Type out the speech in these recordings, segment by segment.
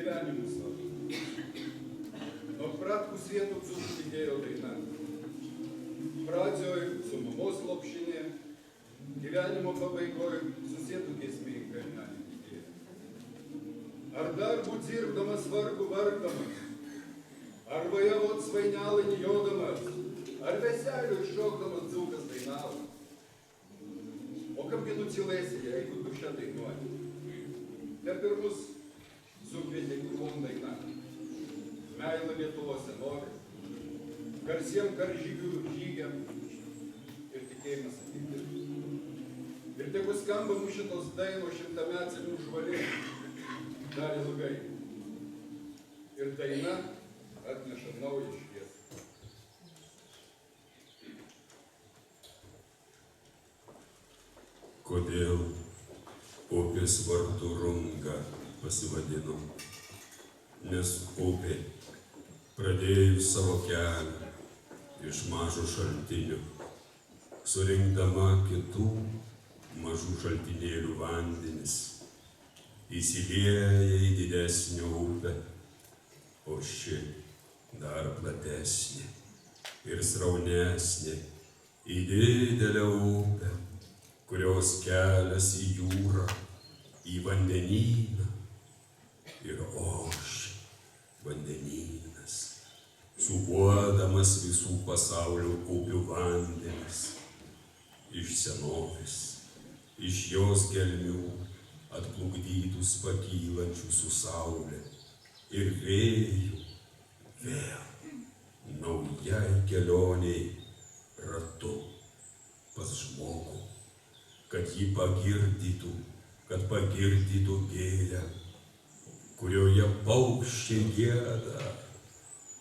gyvenimu savo. Nuo pratkų svietų dzūkų lydėjo daina. Pradžioj su mamos lopšinė, gyvenimo pabaigoj susėtų giesmė į kalnelį didėja. Ar darbų dirbdamas vargu vargdamas, ar vajavot svainelą nijodamas, ar veselių iššokdamas dzūkas dainavo. O kaipgi nutilėsi, jeigu tu šią dainuoji? Per pirmus sukvietė gyvūn daina. Meilą Lietuvos senovė, garsiem karžygių žygiam ir tikėjimas ateitis. Ir tegu skamba mūsų šitos dainos šimtamečių žvalė dar ilgai. Ir daina atneša naują šviesą. Kodėl upės vardu Runga pasivadino? Nes upė pradėjus savo kelią iš mažo šaltinio, surinkdama kitų mažų šaltinėlių vandenis, įsilieja į didesnę upę, o ši dar platesnė ir sraunesnė į didelę upę, kurios kelias į jūrą, į vandenyną ir ošia vandenynas, supuodamas visų pasaulio upių vandenis. Iš senovės, iš jos gelmių atplukdytus pakylančių su saulė ir vėjų vėl naujai kelioniai ratu pas žmogų, kad jį pagirdytų, kad pagirdytų gėlę, kurioje paukščiai gieda,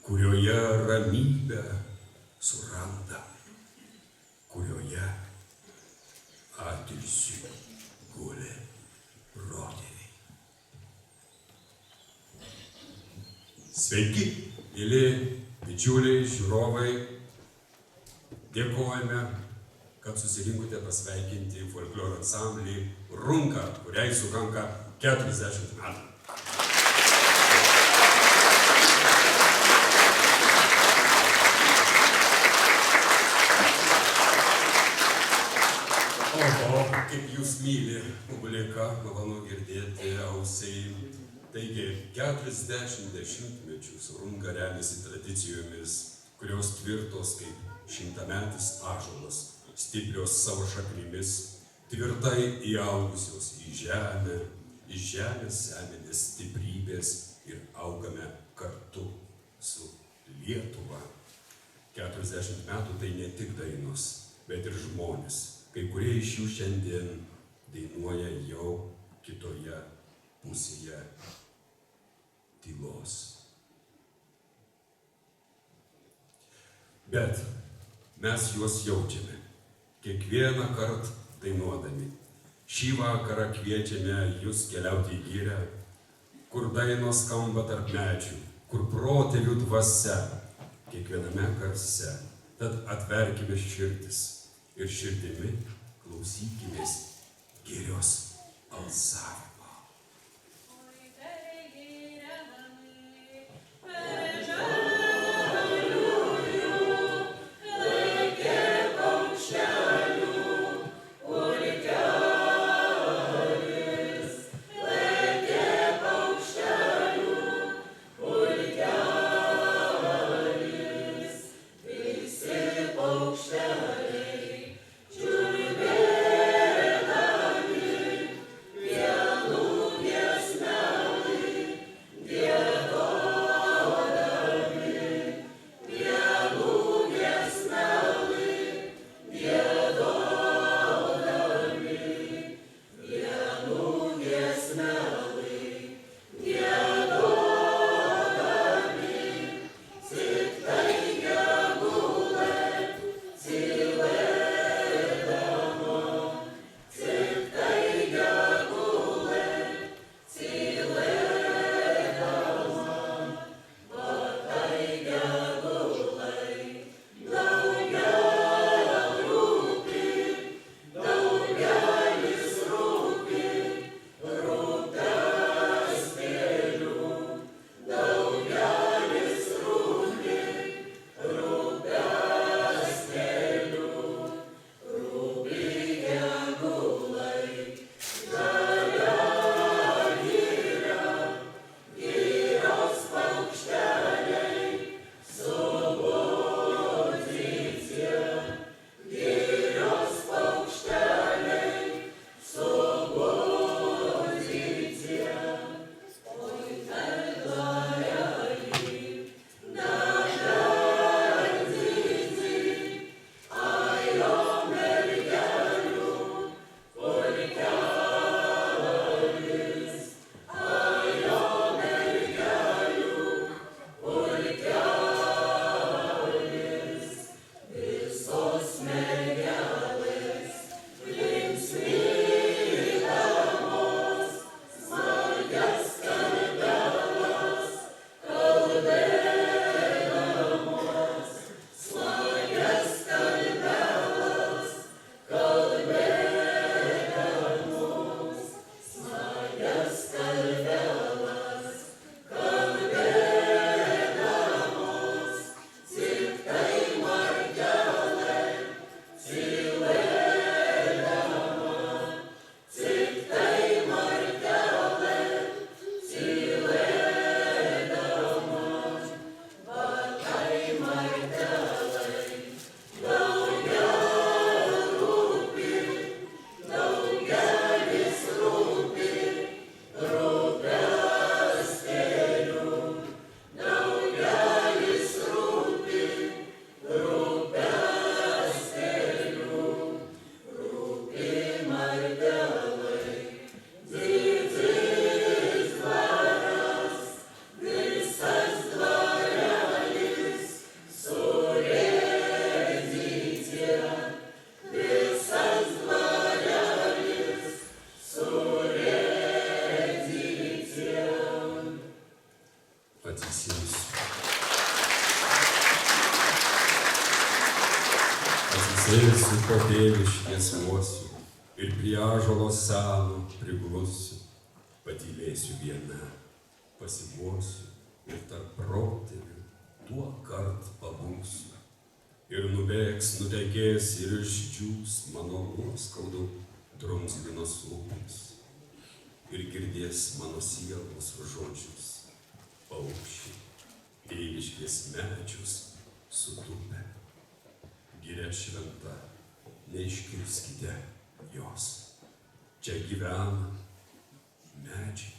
kurioje ramybę suranda, kurioje atilsiu guli protėviai. Sveiki, mėly bičiuliai, žiūrovai, dėkojame, kad susirinkote pasveikinti folkloro ansamblį Runga, kuriai sukanka 40 metų. Oho, kaip jūs myli publika, malonu girdėti ausiai. Taigi, 40 dešimtmečius Runga remiasi tradicijomis, kurios tvirtos kaip šimtametis ąžuolas, stiprios savo šaknimis, tvirtai įaugusios į žemę, iš žemės semėmės stiprybės ir augame kartu su Lietuva. 40 metų tai ne tik dainos, bet ir žmonės. Kai kurie iš jų šiandien dainuoja jau kitoje pusėje tylos. Bet mes juos jaučiame, kiekvieną kartą dainuodami. Šį vakarą kviečiame jus keliauti į girią, kur dainos skamba tarp medžių, kur protėvių dvasia, kiekviename garse. Tad atverkime širdis ir širdimi klausykimės girios alsavimo. Yeah. atsisėsiu. Atsisėsiu po tėviškės uosiu ir prie ąžuolo seno priglusiu. Patylėsiu viena, pasiguosiu ir tarp protėvių tuo kart pabūsiu. Ir nubėgs, nutekės ir išdžiūs mano nuoskaudų drumzlinos upės. Ir girdės mano sielos žodžius paukščiai, tėviškės medžius sutupę. Giria šventa, neiškirskite jos. Čia gyvena medžiai,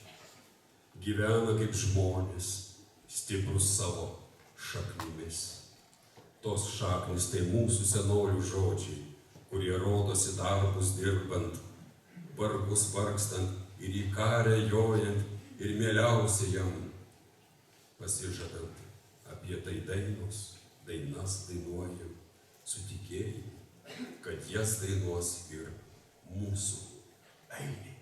gyvena kaip žmonės, stiprus savo šaknimis. Tos šaknis tai mūsų senolių žodžiai, kurie rodosi darbus dirbant, vargus vargstant ir į karę jojant ir mieliausia jam pasižadant. Apie tai dainas dainuojam su tikėjimu, kad jas dainuos ir mūsų ainiai.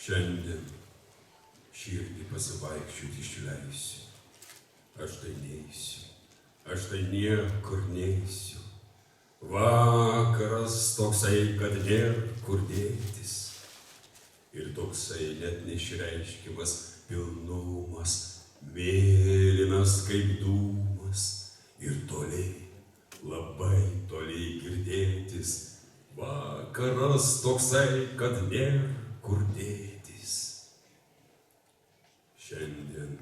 Šiandien širdį pasivaikščioti išleisiu. Aš tai neisiu, aš tai niekur neisiu. Vakaras toksai, kad nėra kur dėtis. Ir toksai net neišreiškiamas pilnumas, mėlynas kaip dūmas. Ir toliai, labai toliai girdėtis. Vakaras toksai, kad nėra kur dėtis. Šiandien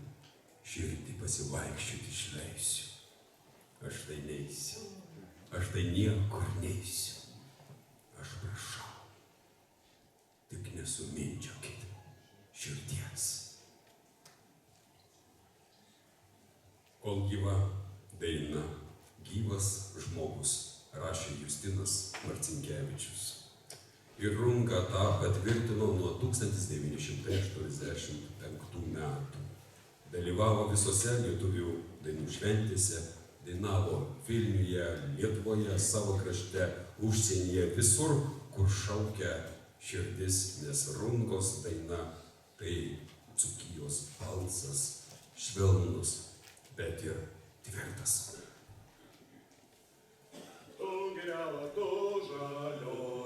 širdį pasivaikščioti išleisiu. Aš tai neisiu, aš tai niekur neisiu. Aš prašau, tik nesumindžiokit širdies. Kol gyva daina, gyvas žmogus, rašė Justinas Marcinkevičius. Ir Runga tą patvirtino nuo 1985 metų. Dalyvavo visose lietuvių dainų šventėse, dainavo Vilniuje, Lietuvoje, savo krašte, užsienyje, visur, kur šaukia širdis, nes Rungos daina tai Dzūkijos balsas, švelnus, bet ir tvirtas. Tu geriau, tu žalioji.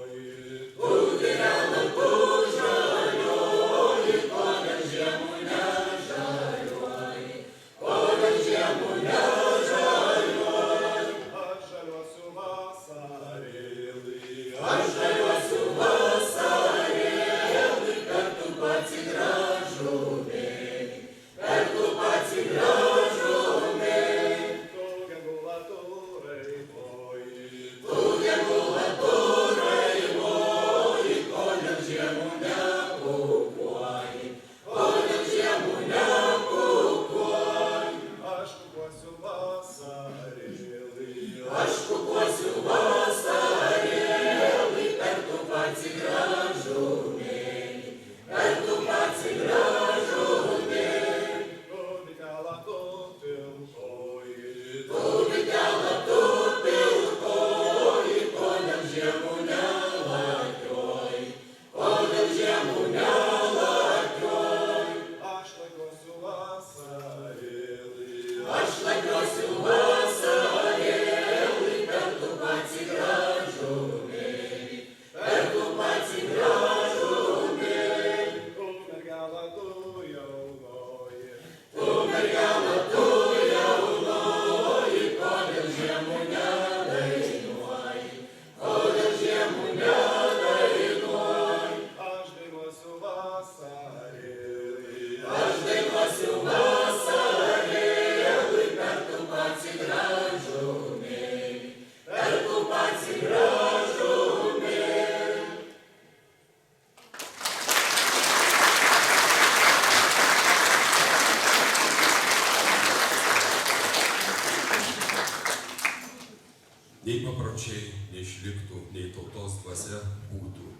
išliktų, nei tautos dvasia būtų,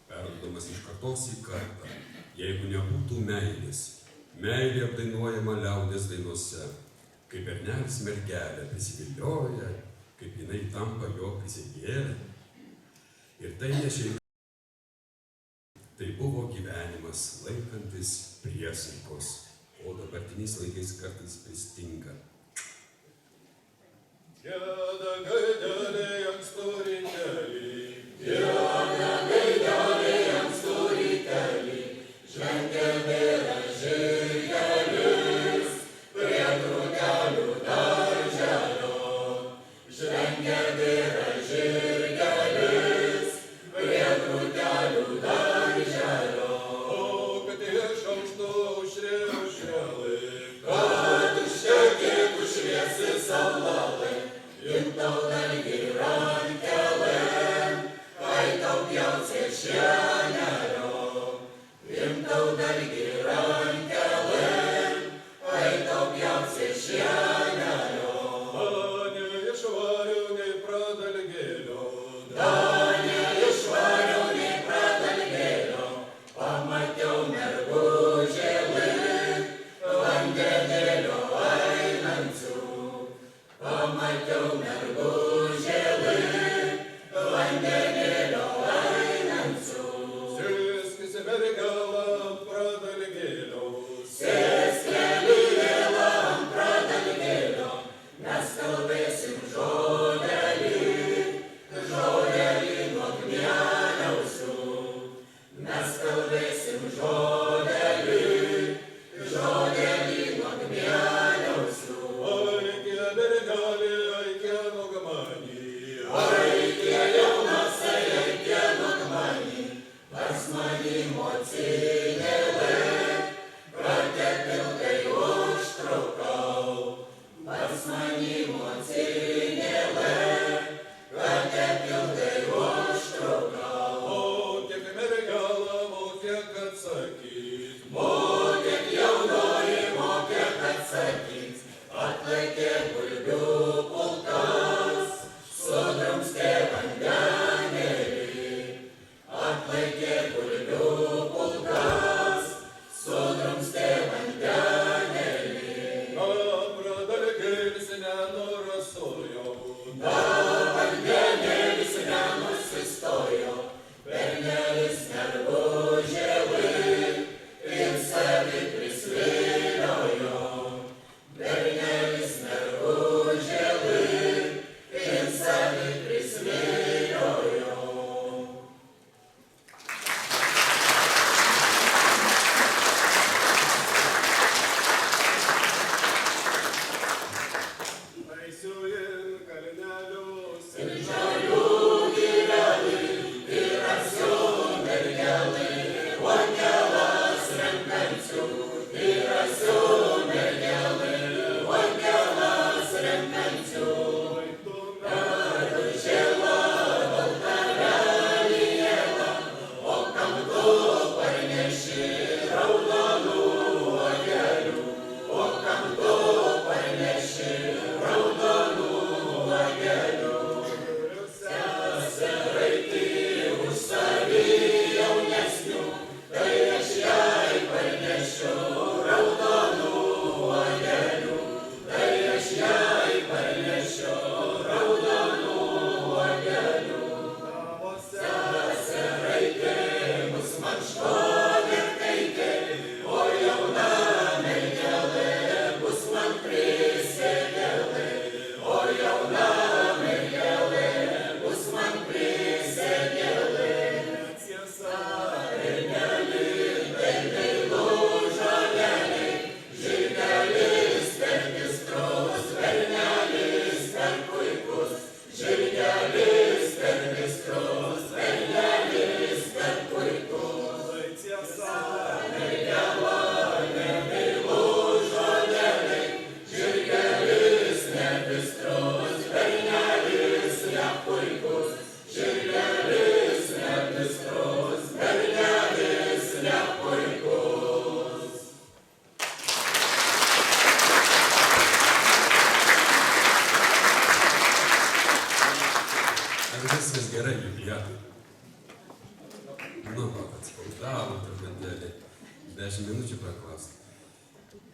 perduodamas iš kartos į kartą, jeigu nebūtų meilės. Meilė apdainuojama liaudės dainose, kaip bernelis mergelė prisivilioja, kaip jinai tampa jo prisigėlė. Ir tai ne šiaip. Tai buvo gyvenimas laikantis priesaikos, o dabartiniais laikais kartais pristinga. Gėda gaidelė jam storikeli, Gėda gaidelė jam storikeli, žengia bėra žirgelis, prie grūdelių darželio. Žengia bėra žirgelis, prie grūdelių darželio. o kad iš aukštų šrėlai, Kad užtekėtų šviesi saulelai, ir tau dalgi yra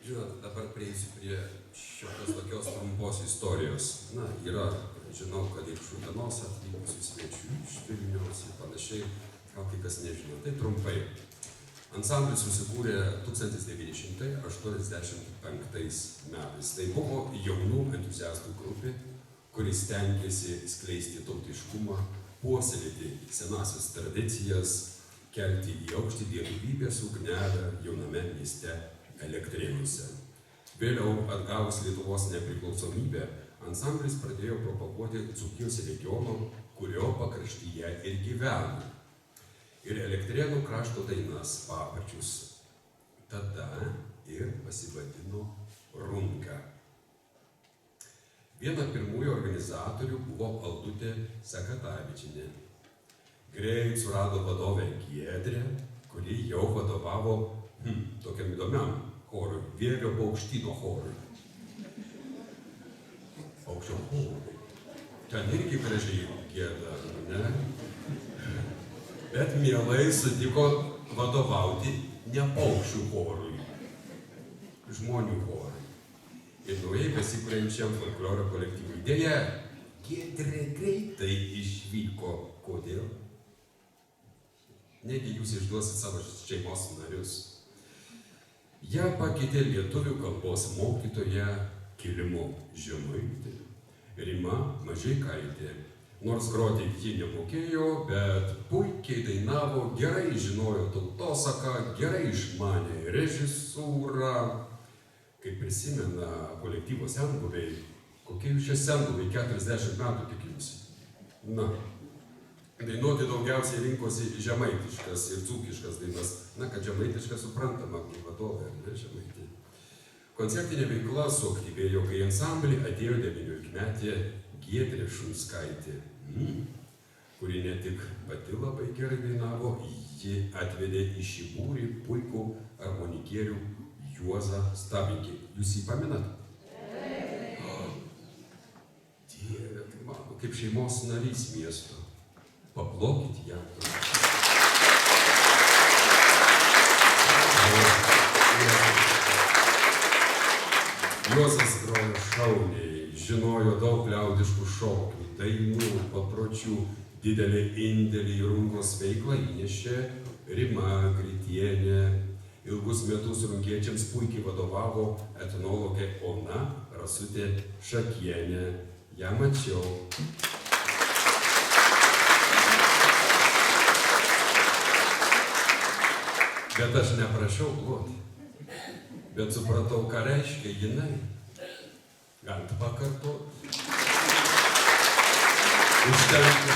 Žinot, dabar prieisiu prie šiokios tokios trumpos istorijos. Na, yra, žinau, kad iš Utenos atvykusių svečių iš Vilniaus ir panašiai, gal kai kas nežino. Tai trumpai. Ansamblis susikūrė 1985 metais. Tai buvo jaunų entuziastų grupė, kuris stengiasi skleisti tautiškumą, puoselėti senasias tradicijas, kelti į aukštį lietuvybės ugnelę jauname mieste Elektrėnuose. Vėliau atgavus Lietuvos nepriklausomybę, ansamblis pradėjo propaguoti Dzūkijos regiono, kurio pakraštyje ir gyveno. Ir Elektrėnų krašto dainas paparčius. Tada ir pasivadino Runga. Viena pirmųjų organizatorių buvo Aldutė Sakatavičienė. Greit surado vadovę Giedrę, kuri jau vadovavo tokiam įdomiam chorui, Vievio Paukštyno chorui. Paukščio chorui. Ten irgi gražiai gieda, ne? Bet mielai sutiko vadovauti ne paukščių chorui, žmonių chorui. Ir naujai besikuriančiam folkloro kolektyvui. Deja, Giedrė greitai išvyko. Kodėl? Negi jūs išduosit savo šeimos narius. Ja pakeitė lietuvių kalbos mokytoja Kilimo Žemaitė, Rima Mažeikaitė. Nors groti ji nemokėjo, bet puikiai dainavo, gerai žinojo tautosaką, gerai išmanė režisūrą. Kaip prisimena kolektyvo senbuviai, kokie jūs čia senbuviai, 40 metų tikiuosi. Na, dainuoti daugiausiai rinkosi žemaitiškas ir dzūkiškas dainas. Na, kad žemaitiškas suprantama, kaip vadovė, ne Žemaitė. Koncertinė veikla suaktyvėjo, kai ansamblį atėjo 19-metė Giedrė Šunskaitė, kuri ne tik pati labai gerai dainavo, ji atvedė į šį būrį puikų harmonikierių Juozą Stabikį. Jūs jį pamenat? Dieve, tai mano, kaip šeimos narys miesto. Paplokit jam. Juozas grojo šauniai, žinojo daug liaudiškų šokių, dainų, papročių, didelį indėlį į Rungos veiklą įnešė Rima Gritienė. Ilgus metus rungiečiams puikiai vadovavo etnologė Ona Rasutė Šakienė. Ją mačiau. Bet aš neprašiau ploti. Bet supratau, ką reiškia jinai. Galit pakartoti. Užtenka.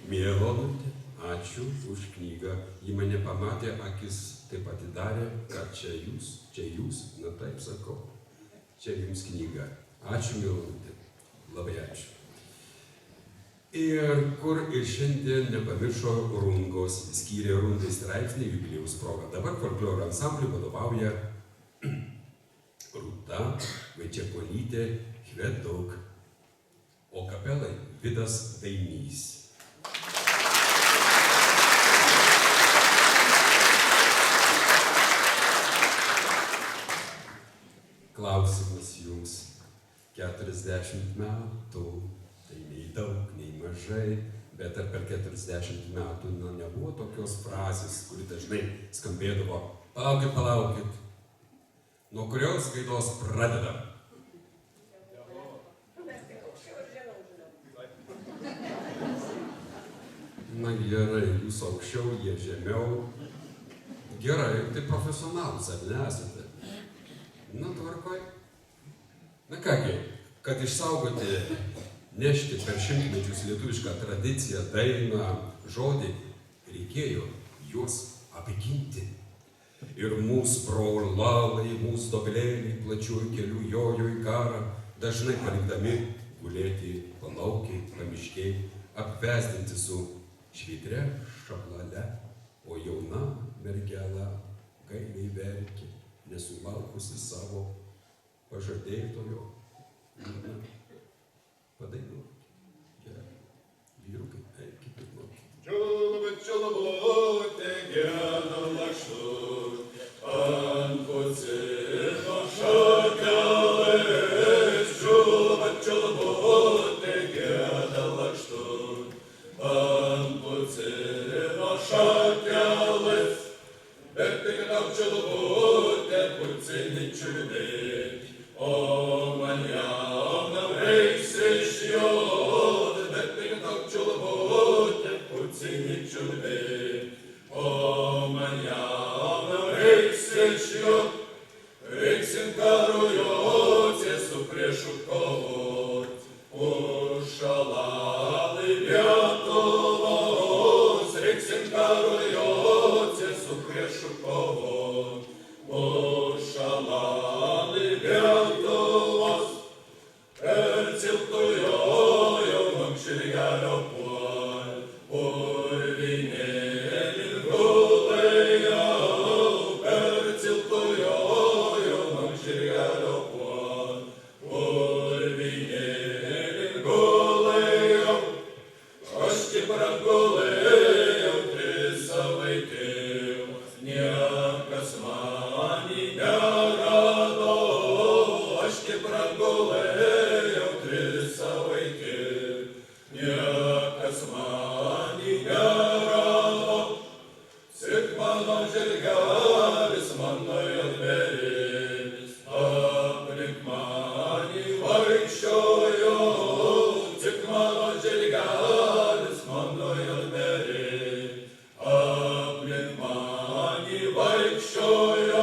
Mielonutė, ačiū už knygą. Ji mane pamatė, akis taip atidarė, kad čia jūs, na taip sakau. Čia jums knyga. Ačiū, mielonutė. Labai ačiū. Ir kur ir šiandien nepamiršo Rungos, skyrė Rungai straipsnį jubiliejaus proga. Dabar folkloro ansambliui vadovauja Rūta Vaičiaponytė Hveduk, o kapelai Vidas Dainys. Klausimas jums. 40 metų, tai nei daug, nei mažai, bet ar per 40 metų nebuvo tokios frazės, kuri dažnai skambėdavo: palaukit, palaukit, nuo kurios gaidos pradedam? Na gerai, jūs aukščiau, jie žemiau. Gerai, tai profesionalus, ar nesate? Na, tvarkoj. Na kągi, kad išsaugoti, nešti per šimtmečius lietuvišką tradiciją, dainą, žodį, reikėjo juos apginti. Ir mūsų brolalai, mūsų dobilėliai plačiųjų kelių jojo į karą, dažnai palikdami gulėti palaukiai, pamiškiai, apvesdinti su švytre šablale, o jauna mergela gailiai verkė, nesulaukusi savo pažadėtojo. Padainuokit. Gerai. Vyrukai, eikit ir laukit. Čulabutė gėda lakštu, ant pusi pucini čiulbėt, o man jaunam reiks išjot, bet piktok čiulbutė pucini čiulbėt, o man jaunam reiks išjot, reiksim karujot, su priešu kovot, už šalalį Lietuvos, reiksim karujot, su priešu kovot, už šalalį Lietuvos, per ciltujojom žirgelio puol, purvinėlin gulėjau, per ciltujojom žirgelio puol, purvinėlin gulėjau, aš tik pragulėjau 3 savaitėm, niekas manį nerado, aš tik pragulėjau 3 savaitėm, niekas manį nerado, tik mano žirgelis, mano juodbėris, aplink manį vaikščiojo, tik mano žirgelis, mano juodbėris, aplink manį vaikščiojo,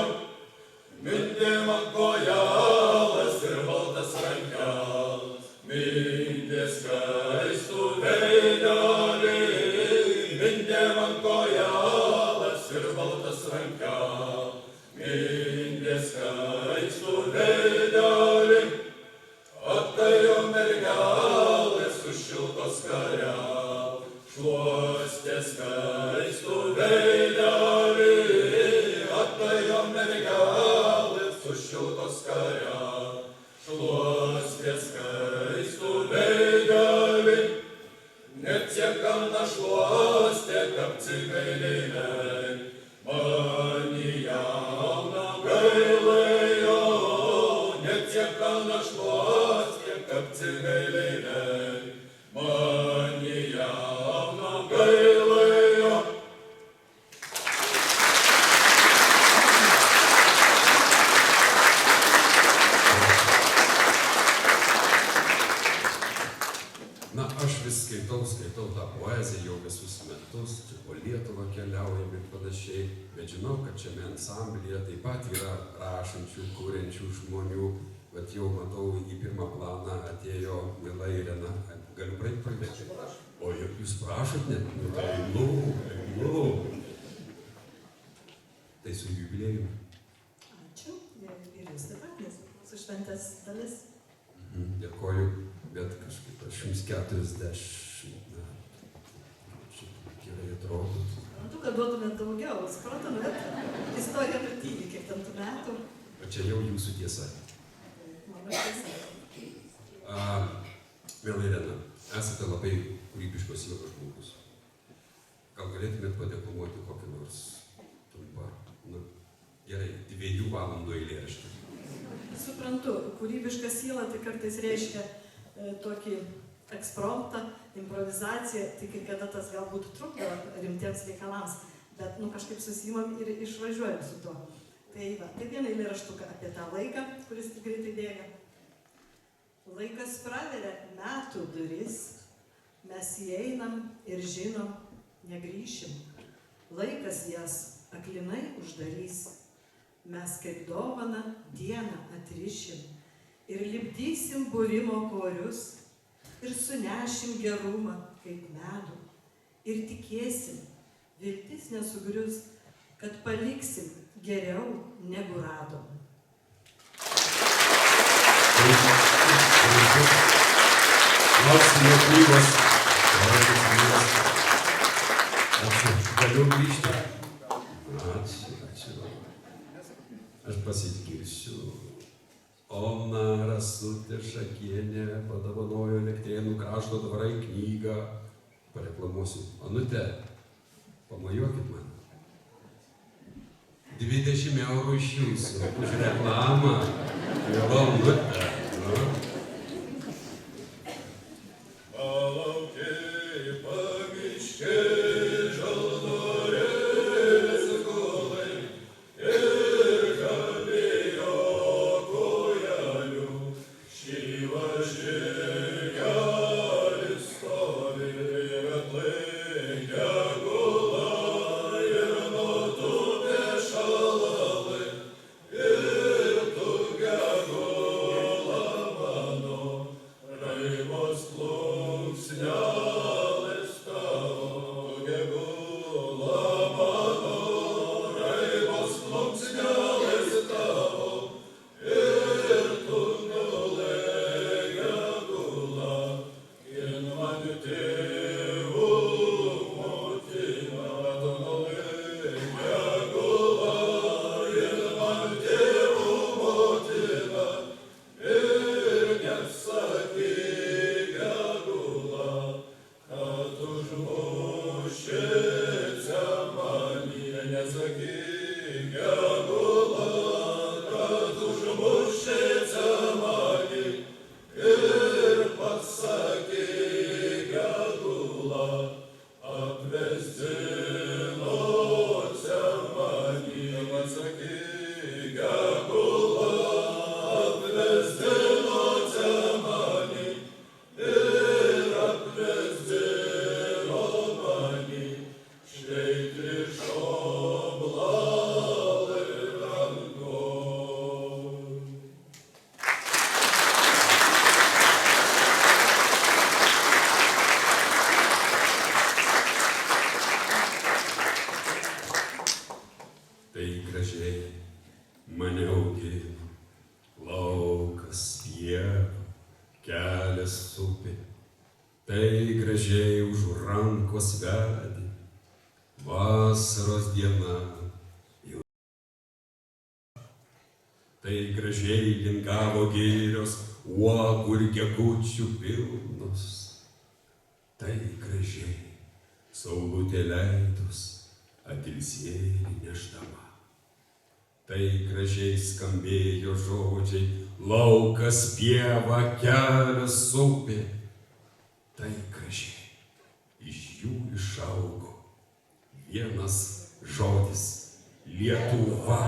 mindė man kojelas ir baltas rankelas, mindė skaistų veidelį, mindė man kojelas ir baltas rankelas, mindė skaistų veidelį, atėjo mergelės už šiltos karial, šluostė skaistų veidelį, atėjo mergelės už šiltos karial, šluostė skaistų veidelį, net tiek gana šluostė, kaip cigailėlė, mani jauną gailėjo, net tiek gana šluostė, kaip cigailėlė, mani jauną gailėjo. Na, aš vis skaitau tą poeziją jau visus metus, čia po Lietuvą keliaujam ir panašiai, bet žinau, kad šiame ansamblyje taip pat yra rašančių, kuriančių žmonių, bet jau matau į pirmą planą atėjo miela Irena. Galiu pradėti? O jūs prašot net? Nu, tai nu. Tai su jubiliejumi. Ačiū. Ir jūs taip pat, nes mūsų šventės dalis. Dėkoju, bet kažkaip aš jums 40 metų. Gerai atrodo. Suprantu, kad duotumėt daugiau. Suprantumėt, istorija nutyli, kiek ten tų metų. O čia jau jūsų tiesa. Mano tiesa. Miela Irena, esate labai kūrybiškos jaunas žmogus. Gal galėtumėt padeklamuoti kokį nors trumpą, gerai, 2 valandų eilėraštį? Suprantu, kūrybiška siela tai kartais reiškia tokį ekspromptą, improvizaciją, tik ir kada tas galbūt trukdo rimtiems reikalams, bet kažkaip susiimam ir išvažiuojam su tuo. Tai vieną eilėraštuką apie tą laiką, kuris tik greitai bėga. Laikas praveria metų duris, mes įeinam ir žinom, negrįšim. Laikas jas aklinai uždarys, mes kaip dovaną dieną atrišim ir lipdysim būrimo korius ir sunešim gerumą kaip medų ir tikėsim, viltis nesugrius, kad paliksim geriau negu radom. Lauksime knygos. Galiu grįžti. Ačiū. Aš pasigirsiu. Ona Rasutė Šakienė padovanojo Elektrėnų krašto dvarai knygą. Pareklamuosiu. Onute, pamojuokit man. 20 eurų iš jūsų už reklamą. Miela Onute. Žalvarės gulai ir kalbėjo mane augino, laukas, pieva, kelias upė, tai gražiai už rankos vedė, vasaros diena. Tai gražiai lingavo girios, uogų ir gegučių pilnos. Tai gražiai saulutė leidus, atilsėlį nešdama. Tai gražiai skambėjo žodžiai, laukas, pieva, kelias, upė. Tai gražiai iš jų išaugo vienas žodis - Lietuva.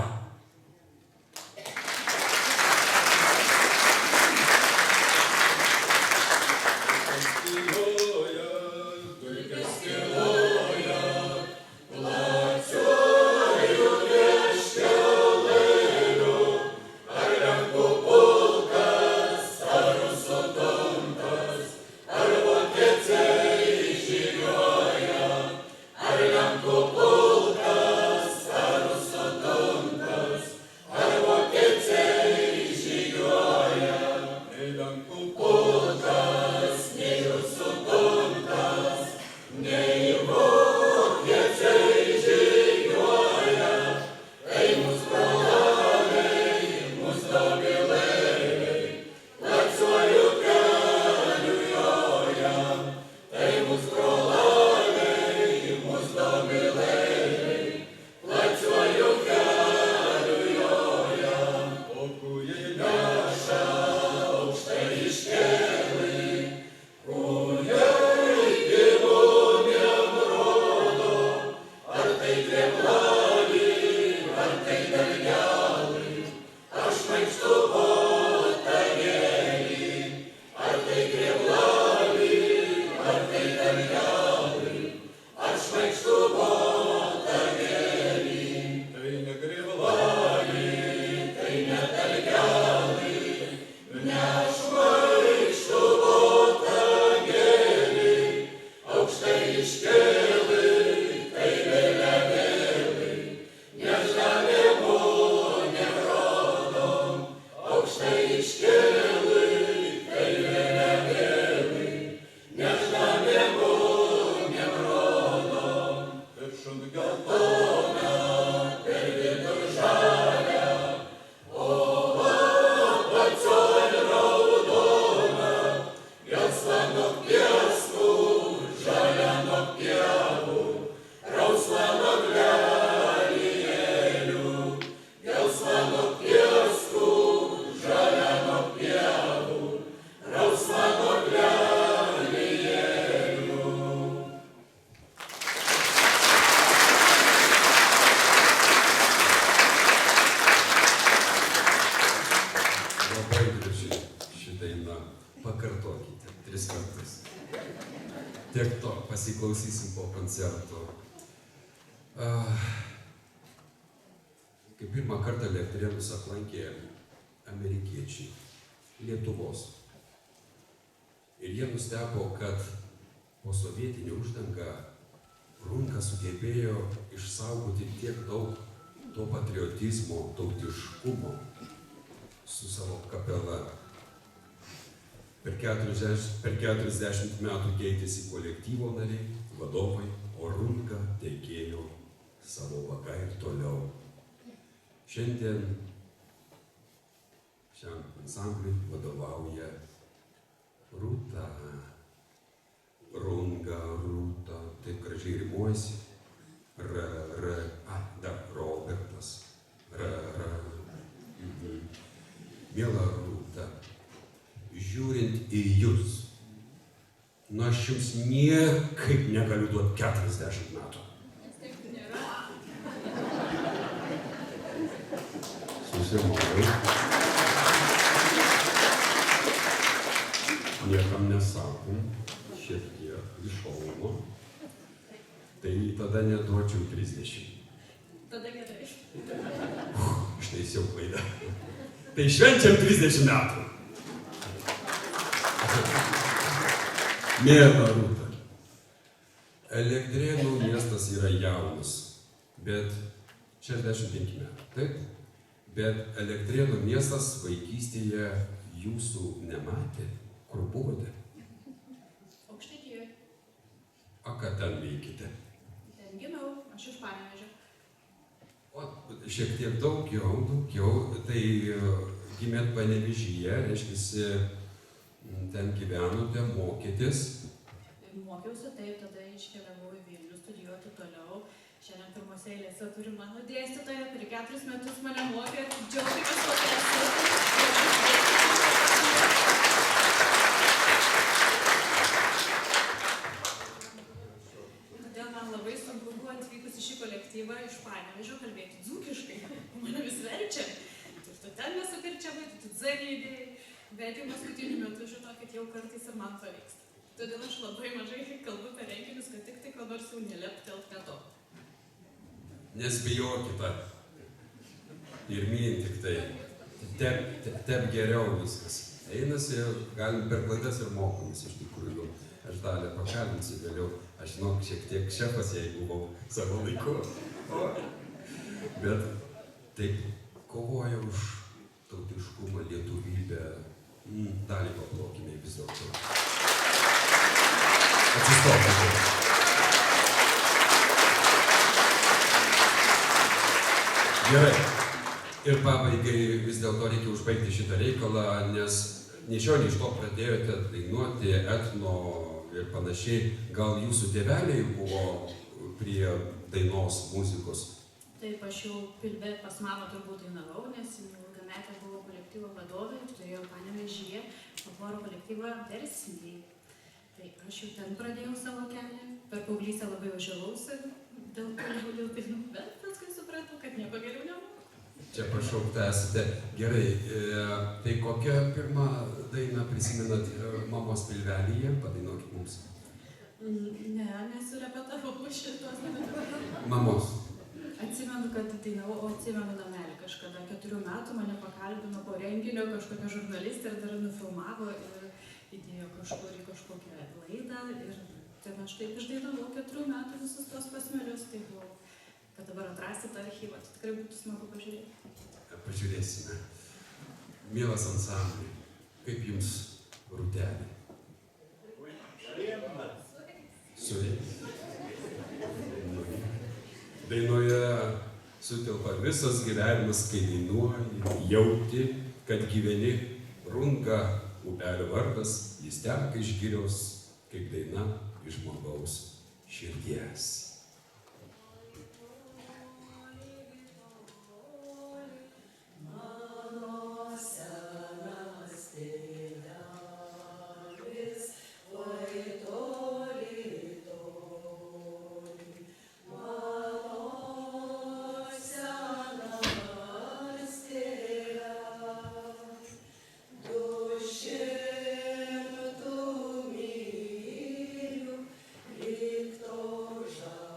Tiek to, pasiklausysim po koncerto. Kai pirmą kartą Elektrėnus aplankė amerikiečiai, Lietuvos. Ir jie nustebo, kad po sovietinė uždanga Runka sugebėjo išsaugoti tiek daug to patriotizmo, tautiškumo su savo kapela. Per 40 metų keitėsi kolektyvo nariai, vadovai, o Runka tekėjo savo vaga ir toliau. Šiandien šiam ansambliui vadovauja Rūta. Runga, Rūta, taip gražiai rimuojasi. Dar Robertas. Miela Rūta, žiūrint į jūs, aš jums niekaip negaliu duoti 40 metų. Susimokau. Niekam nesakom, šiek tiek iš šono, tai tada neduočiau 30. Tada gerai. Ištaisiau klaidą. Tai švenčiam 30 metų. Miela Rūta, Elektrėnų miestas yra jaunas, bet 65 metų, taip? Bet Elektrėnų miestas vaikystėje jūsų nematė. Kur buvote? Aukštaitijoje. A ką ten veikite? Ten gimiau, aš iš Panevėžio. O šiek tiek daugiau. Tai gimėt Panevėžyje, reiškia, ten gyvenote, mokėtės. Mokiausi taip, tada iškeliavau į Vilnių studijuoti toliau. Šiandien pirmose eilėse turiu mano dėstytoją, per 4 metus mane mokė ir džiaugiamės kokia esu. Todėl man labai sunku buvo atvykus į šį kolektyvą iš Panevėžio kalbėti dzūkiškai. Mane vis verčia. Tu ten nesukirčiavai, tu dzarydėjai. Bet jau paskutiniu metu žinau, kad jau kartais ir man pavyksta. Todėl aš labai mažai kalbu per renginius, kad tik ko nors jau neleptelt ne to. Nes bijokite. Pirmyn tik tai. Tep geriau viskas. Einasi, galim per klaidas ir mokomis iš tikrųjų. Aš dalį pakalbinsiu vėliau. Aš žinau, šiek tiek šefas jai buvau savo laiku. Bet taip kovoja už tautiškumą, lietuvybę. Dalį paplokime vis dėlto. Atsistokite. Gerai. Ir pabaigai vis dėlto reikia užbaigti šitą reikalą, nes nei šio, nei iš to pradėjote dainuoti etno ir panašiai. Gal jūsų tėveliai buvo prie dainos muzikos? Taip, aš jau pilve pas mamą turbūt dainavau, nes ilgametė buvo kolektyvo vadovė, turėjau Panevėžyje folkloro kolektyvą Versmiai. Tai aš jau ten pradėjau savo kelią, per paauglystę labai važiavausi dėl kolektyvų dainų, bet paskui supratau, kad nieko geriau nemoku. Čia pašaukta esate. Gerai, tai kokią pirmą dainą prisimenat mamos pilvelyje? Padainuokit mums. Ne, nesurepetavau šitos. Mamos. Atsimenu, kad dainavau, o atsimenu namelį kažkada 4 metų mane pakalbino po renginio kažkokia žurnalistė ir dar nufilmavo ir įdėjo kažkur į kažkokią laidą ir ten aš taip išdainavau 4 metų visus tos pasmelius, tai buvo, kad dabar atrasti tą archyvą, tai tikrai būtų smagu pažiūrėti. Pažiūrėsime. Mielas ansamblį, kaip jums Rūtelė? Suėmė. Dainoje sutelpa visas gyvenimas, kai dainuoji, jauti, kad gyveni. Runga upelio vardas, jis teka iš girios, kaip daina iš žmogaus širdies. Lyg to ža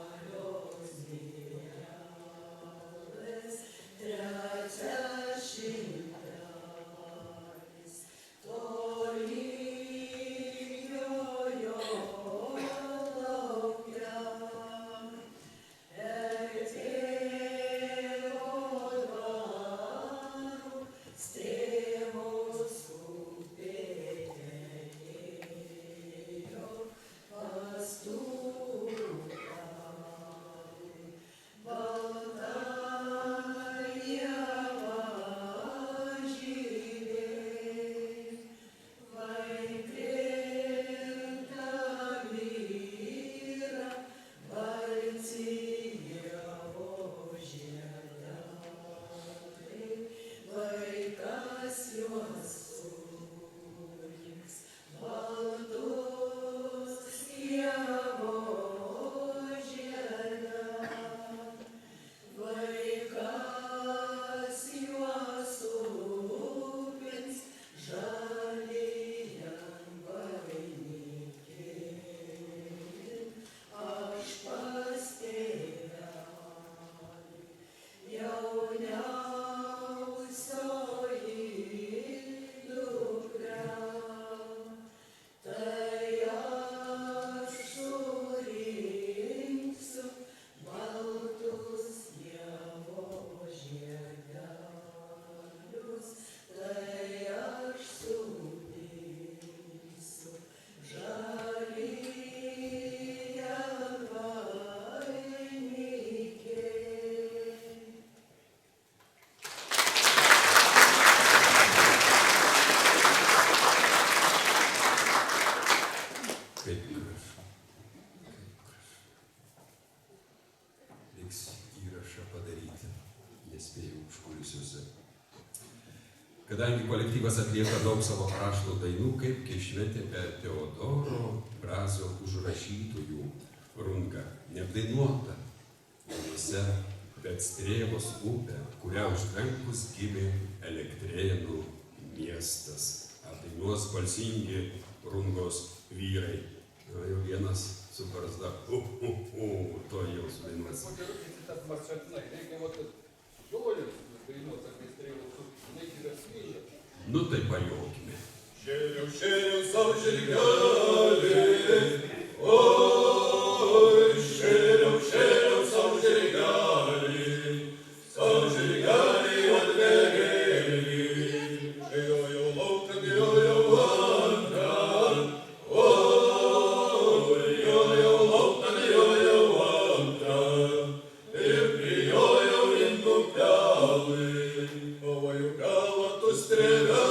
kadangi kolektyvas atlieka daug savo krašto dainų, kaipgi šventėme Teodoro Brazio užrašytųjų rungą, neapdainuota dainose, bet Strėvos upė, kurią užtvenkus gimė Elektrėnų miestas. Apdainuos balsingi rungos vyrai. Na, jau vienas suprasda, to jau sudainuos. Nu tai pajokime. Šėriau, šėriau savo žirgelį, oi, šėriau, šėriau savo žirgelį, atverėlį, ėjojau lauką, ėjojau antrą, oi, ėjojau lauką, ėjojau antrą, ir prijojau rinkų pelį, o jų galą tu strėvelą.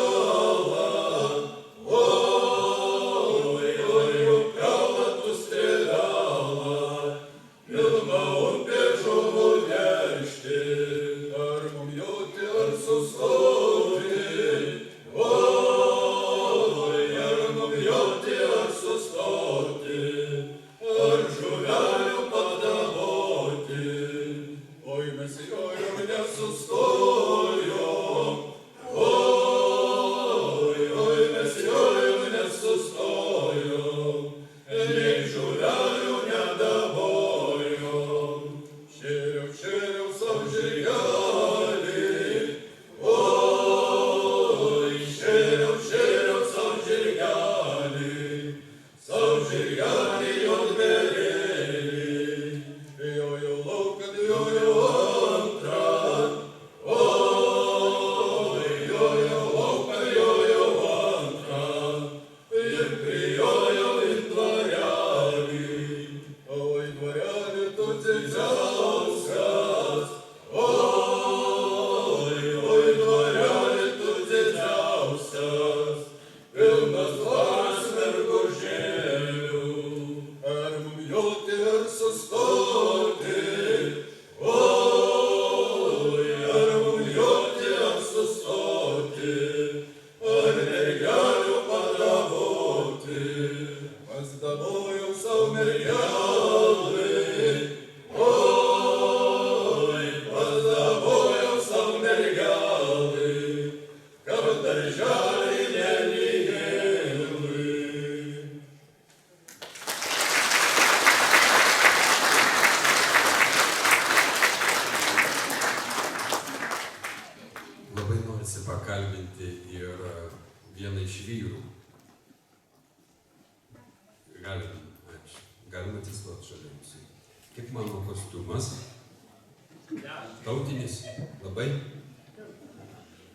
Pakalbinti ir vieną iš vyrų. Galim atsistoti šalia mūsų. Kaip mano kostiumas? Tautinis? Labai?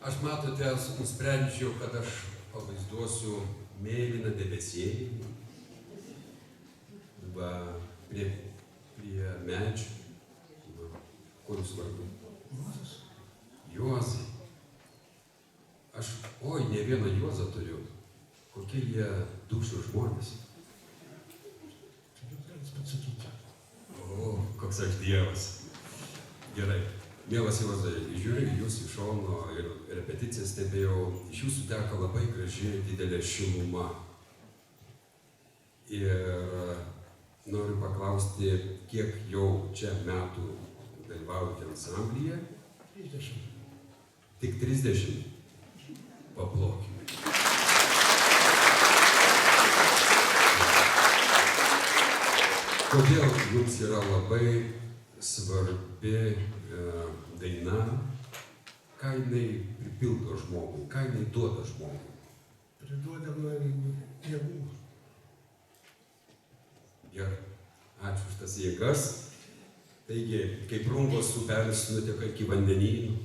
Aš matote, nusprendžiau, kad aš pavaizduosiu mėlyną debesėlį. Va, prie medžių. Kuo jūs vardu? Juozai. Aš, ne vieną Juozą turiu. Kokie jie dūšių žmonės. O, koks aš Dievas. Gerai. Mielas Juozai, žiūriu jūs iš šono ir repeticijas stebėjau. Iš jūsų teka labai graži didelė šiluma. Ir noriu paklausti, kiek jau čia metų dalyvaujate ansamblyje? 30. Tik 30? Paplokime. Kodėl jums yra labai svarbi daina, ką jinai pripildo žmogui, ką jinai duoda žmogui? Priduoda man jėgų. Gerai, ačiū už tas jėgas. Taigi, kaip Rungos upelis nuteka iki vandenynų,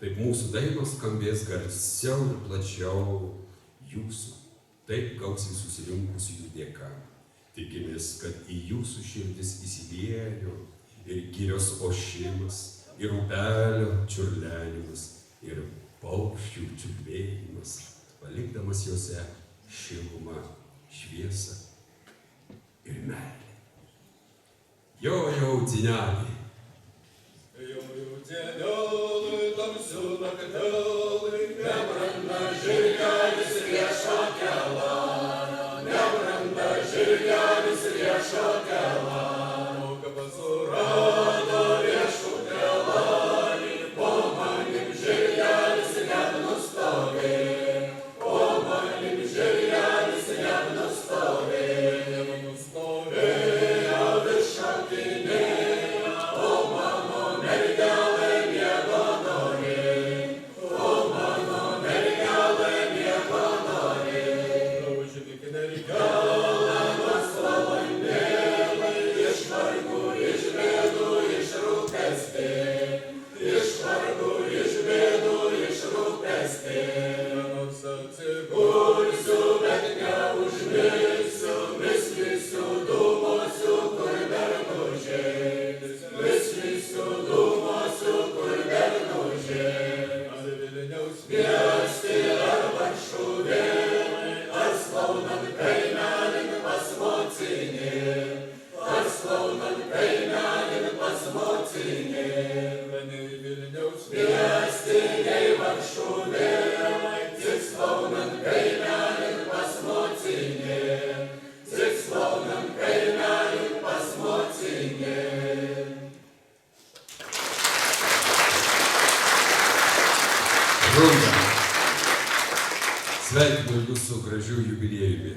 taip mūsų dainos skambės garsiau ir plačiau jūsų, taip gausiai susirinkusių dėka. Tikimės, kad į jūsų širdis įsiliejo ir girios ošimas, ir upelio čiurlenimas, ir paukščių čiulbėjimas, palikdamas juose šilumą, šviesą ir meilę. Jo, dzinelį. Jo, dzinelį, tamsiu naktelį, nebranda Runga. Sveikinu Jūs su gražiu jubiliejumi.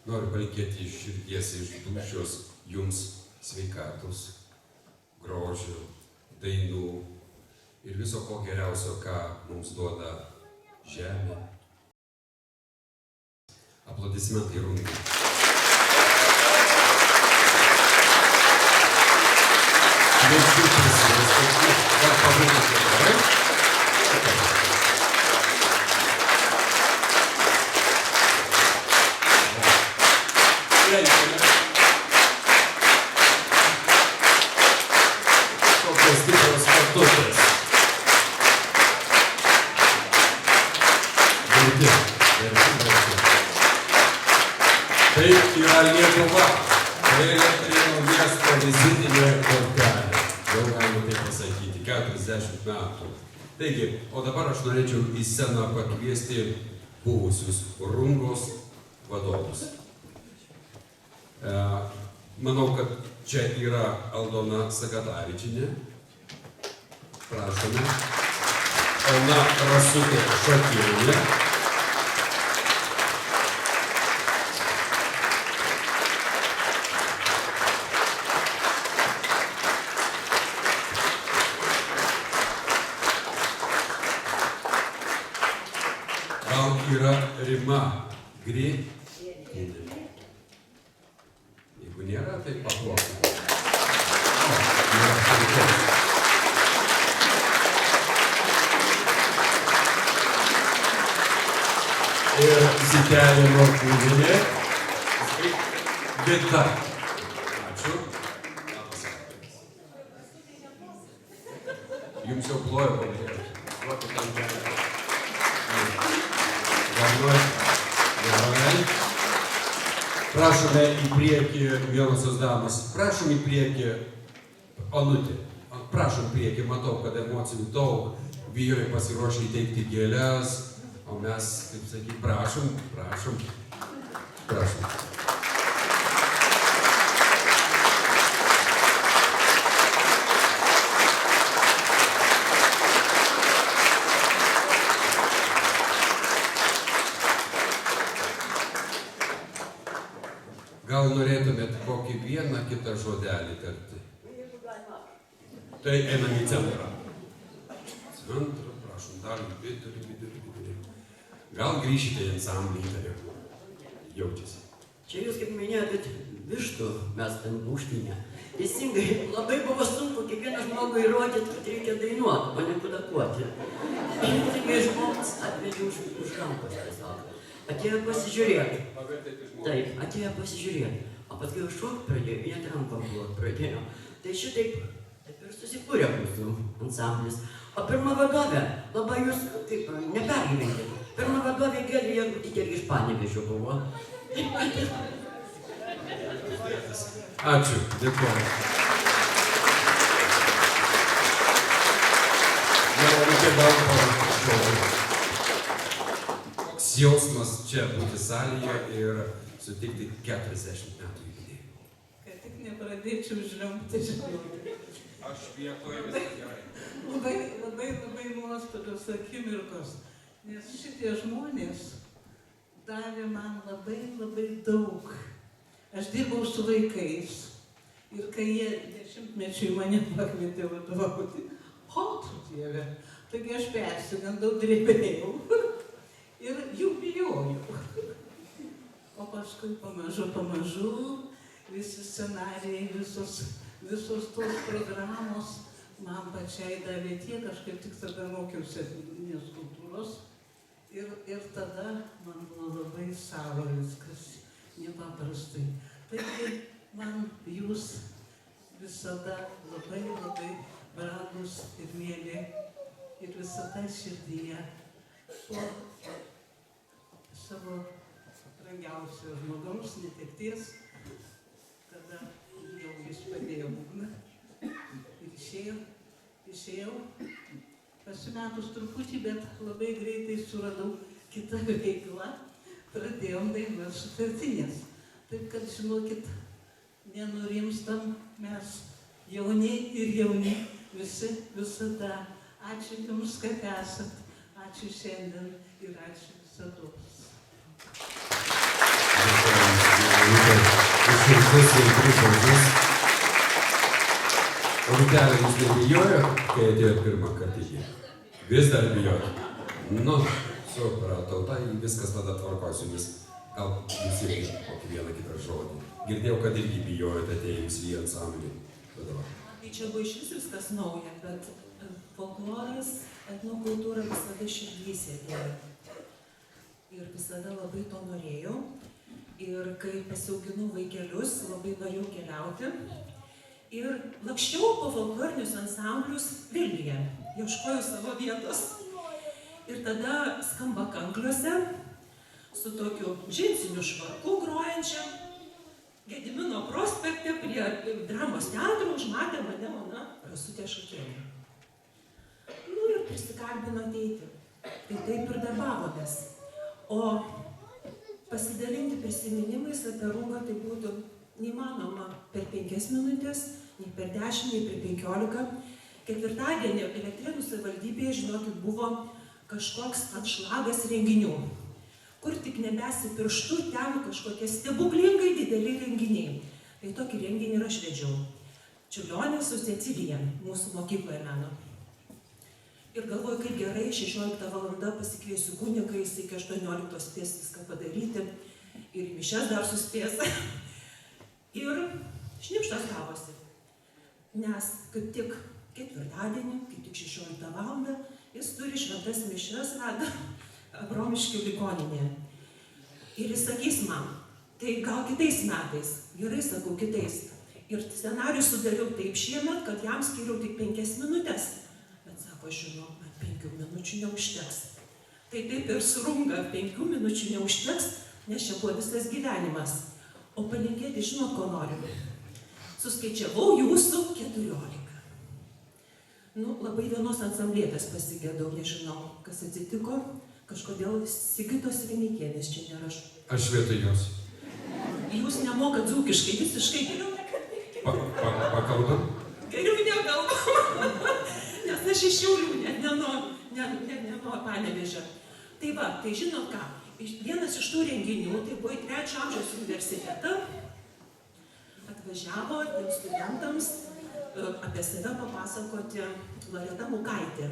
Noriu palinkėti iš širdies, iš dūšios Jums sveikatos, grožio, dainų ir viso ko geriausio, ką mums duoda žemė. Aplodismentai Rungai. Kviečiu prisijungti. Gal pabūkite gerai? Kokios tikros kartutės. Tai yra Lietuva. Tai Elektrėnų miesto vizitinė kortelė. Jau galima taip pasakyti, 40 metų. Taigi, o dabar aš norėčiau į sceną pakviesti buvusius Rungos vadovus. Manau, kad čia yra Aldona Sagadavičienė. Prašome. Ona Rasutė Šakienė. Gal yra Rima Grėkienė. Jeigu nėra, tai paklokime. Ir Zitelė Morkūnienė. Vita. Ačiū. Jums jau plojo palikėti. Duokit tam kelią. Gerai. Prašome į priekį vienosios damas. Prašom į priekį Onutė. Prašom priekį, matau, kad emocijų daug. Vyrai pasiruošę įteikti gėles. O mes, kaip sakyti, prašom. Gal norėtumėt kokį vieną kitą žodelį tarti? Tai einam į centrą. Centrą, prašom, dar vidurį. Gal grįšite į ansamblį, įtariu. Jaučiasi. Čia jūs kaip minėjote, vištų mes ten būštinę. Teisingai, labai buvo sunku kiekvieną žmogų įrodyti, kad reikia dainuoti, o ne kudakuoti. Teisingai žmogus atvedė už rankos tiesiog. Atėjo pasižiūrėti. Taip, atėjo pasižiūrėti. O paskui jau šokti pradėjo, net rankom buvo pradėjo. Tai šitaip ir susikūrė mūsų ansamblis. O pirma vadovė, labai jūs kaip nepergyvenkite. Pirma vadovė Giedrė Jakutytė irgi iš Panevėžio buvo. Ačiū, dėkuoju. Reikia gal žodžių. Koks jausmas čia būti salėje ir sutikti 40 metų jubiliejų? padėčiau žliumbti, žinokit. Aš vietoje viskas gerai. Labai nuostabios akimirkos, nes šitie žmonės davė man labai daug. Aš dirbau su vaikais ir kai jie 10-mečiui mane pakvietė vadovauti, tu Dieve, taigi aš persigandau, drebėjau ir jų bijojau. O paskui pamažu visi scenarijai, visos tos programos man pačiai davė tiek, aš kaip tik tada mokiausi etninės kultūros ir tada man buvo labai savo viskas, nepaprastai. Taigi man jūs visada labai brangus ir mėly ir visada širdyje po savo brangiausio žmogaus netekties, tada jau jis padėjo būgną ir išėjau, pasimetus truputį, bet labai greitai suradau kitą veiklą, pradėjom dainuoti sutartinės. Taip kad, žinokit, nenurimstam mes jauni ir jauni visi visada. Ačiū Jums, kad esat, ačiū šiandien ir ačiū visados. O Vytelė, jūs nebijojo, kai atėjot pirmą kartą į jį? Vis dar bijojo? Nu, supratau, tai viskas tada tvarkos jumis. Gal jūs irgi kokį vieną kitą žodį. Girdėjau, kad irgi bijojote atėjus į ansamblį. Tai čia buvo iš viskas nauja, bet folkloras, etnokultūra visada širdį sėdėjo. Ir visada labai to norėjau. Ir kai pasiauginau vaikelius, labai norėjau keliauti. Ir lakščiau po folklorinius ansamblius Vilniuje. Ieškojau savo vietos. Ir tada skamba Kankliuose su tokiu džinsiniu švarku grojančiam. Gedimino prospekte prie dramos teatro užmatė mane Ona Rasutė Šakėlė. Nu ir prisikalbino ateiti. Tai taip ir darbavomės. O pasidalinti prisiminimais apie Rūgą tai būtų neįmanoma per 5 minutės, nei per 10, nei per 15. Ketvirtadienį Elektrėnų savivaldybėje, žinokit, buvo kažkoks anšlagas renginių. Kur tik nebesi pirštų, ten kažkokie stebuklingai dideli renginiai. Tai tokį renginį ir aš vedžiau. Čiurlionė su Cecilija, mūsų mokykloje meno. Ir galvoju, kaip gerai, 16 valanda pasikviesiu kunigą, jis iki 18 spės viską padaryti. Ir mišias dar suspės. Ir šnipštas gavosi. Nes kaip tik ketvirtadienį, kaip tik 16 valandą, jis turi šventas mišias rado Abromiškių ligoninėje. Ir jis sakys man, tai gal kitais metais. Gerai, sakau, kitais. Ir scenarijų sudariau taip šiemet, kad jam skiriau tik 5 minutės. Bet sako, žinau, man 5 minučių neužteks. Tai taip ir su Runga, 5 minučių neužteks, nes čia buvo visas gyvenimas. O palinkėti, žinot, ko noriu. Suskaičiavau jūsų 14. Nu, labai vienos ansamblėtės pasigėdau, nežinau, kas atsitiko. Kažkodėl Sigitos Remikienės čia nėra. Aš vietoj jos. Jūs nemokat dzūkiškai, visiškai geriau nekalbėkite. Pakalbam? Geriau nekalbam. Nes aš iš Šiaulių, ne nuo Panevėžio. Tai va, tai žinot ką, vienas iš tų renginių, tai buvo į 3 amžiaus universitetą, atvažiavo studentams apie save papasakoti Loreta Mukaitė.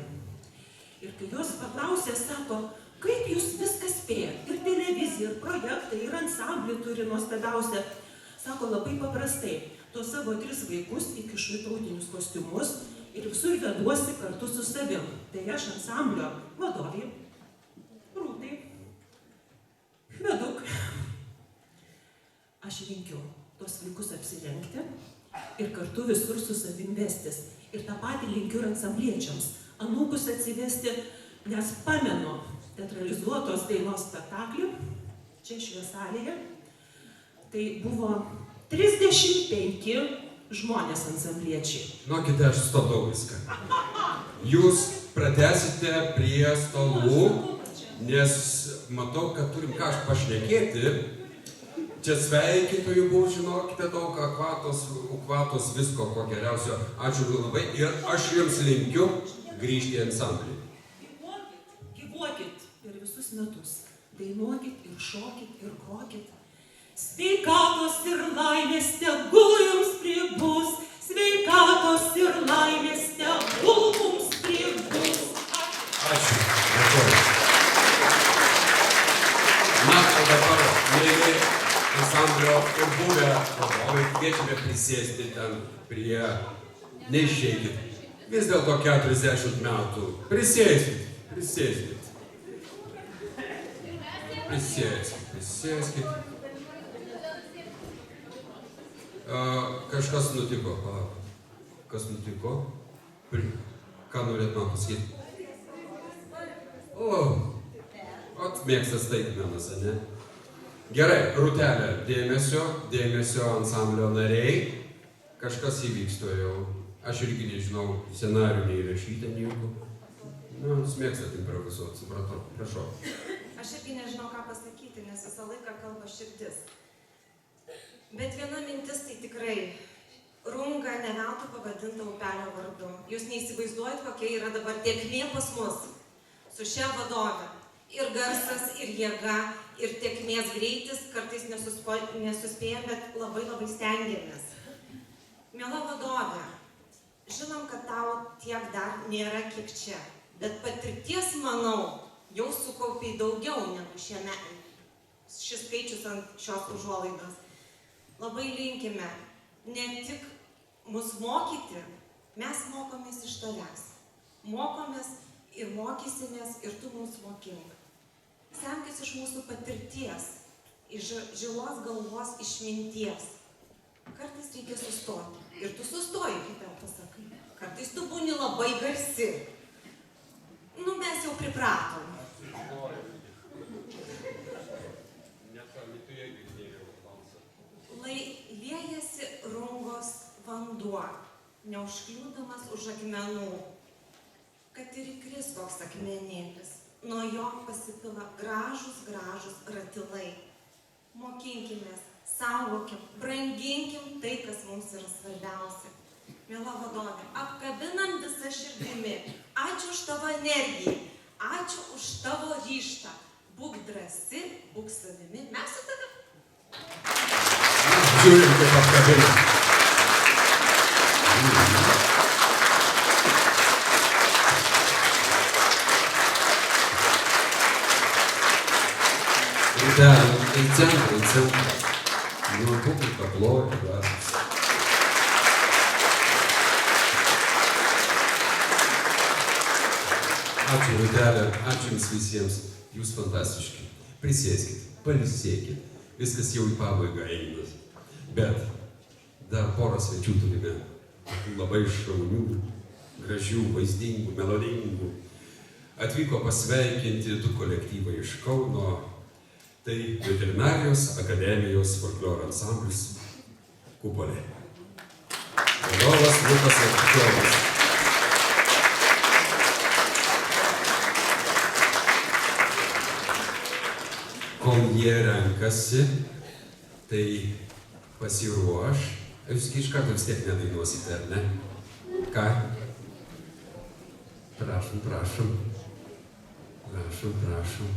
Ir kai jos paklausė, sako, kaip jūs viską spėjat, ir televizija, ir projektai, ir ansamblį turi nuostabiausia. Sako, labai paprastai, tuos savo 3 vaikus įkišu į tautinius kostiumus ir visur veduosi kartu su savim. Tai aš ansamblio vadovė, Rūtai, veduk. Aš linkiu tuos vaikus apsirengti ir kartu visur su savim vestis. Ir tą patį linkiu ir ansambliečiams. Anūkus atsivesti, nes pamenu teatralizuotos dainos spektaklį, čia šioje salėje. Tai buvo 35 žmonės ansambliečiai. Nokite, aš stodau viską. Jūs pratęsite prie stalų, nes matau, kad turim ką pašnekėti. Čia sveikintojų buvo, žinokite, daug akvatos visko, ko geriausio. Ačiū labai ir aš jums linkiu grįžti į ansamblį. Gyvuokit ir visus metus. Dainuokit ir šokit ir grokit. Sveikatos ir laimės tegul jums pribus. Sveikatos ir laimės tegul mums pribus. Ačiū. Dėkuoju. Na, o dabar, mėly ansamblio ir buvę vadovai, kviečiame prisėsti ten prie... Neišeikit. Vis dėlto 40 metų. Prisėskit, prisėskit. Prisėskit, prisėskit. Kažkas nutiko, palauk. Kas nutiko? Ką norėt man pasakyti? O, mėgstas staigmenas, ne? Gerai, Rūtelė, dėmesio ansamblio nariai. Kažkas įvyksto jau. Aš irgi nežinau, scenarių neįrašyti nieko. Na, jūs mėgstat improvizuoti, supratau, prašau. Aš irgi nežinau, ką pasakyti, nes visą laiką kalba širdis. Bet viena mintis tai tikrai. Runga ne veltui pavadinta upelio vardu. Jūs neįsivaizduojat, kokia yra dabar tėkmė pas mus. Su šia vadove. Ir garsas, ir jėga, ir tėkmės greitis, kartais nesuspėjam, bet labai stengiamės. Miela vadove, žinom, kad tau tiek dar nėra kiek čia, bet patirties, manau, jau sukaupiai daugiau negu šis skaičius ant šios užuolaidos. Labai linkime ne tik mus mokyti, mes mokomės iš tavęs. Mokomės ir mokysimės, ir tu mums mokink. Semkis iš mūsų patirties, iš žilos galvos išminties. Kartais reikia sustoti. Ir tu sustoji, kaip tau pasakai. Kartais tu būni labai garsi. Nu, mes jau pripratom. Liejasi Rungos vanduo, neužkliūdamas už akmenų. Kad ir įkris koks akmenėlis, nuo jo pasipila gražus ratilai. Mokinkimės, saugokim, branginkim tai, kas mums yra svarbiausia. Miela vadovė, apkabinam visą širdimi. Ačiū už tavo energiją, ačiū už tavo ryžtą. Būk drąsi, būk savimi. Mes su tavimi. Žiūrim, kaip apkabinam. Да, и центр. Ну, публика, плохо, да. Ačiū, Rūtelė, ačiū jums visiems. Jūs fantastiški. Prisėskit, pailsėkit. Viskas jau į pabaigą eina. Bet dar porą svečių turime. Labai šaunių, gražių, vaizdingų, melodingų. Atvyko pasveikinti du kolektyvai iš Kauno. Tai Veterinarijos akademijos folkloro ansamblis Kupolė. Vadovas Lukas Atkiovas. Kol jie renkasi, tai pasiruoš. Jūs iš karto vis tiek nedainuosite, ar ne? Ką? Prašom, prašom. Prašom, prašom.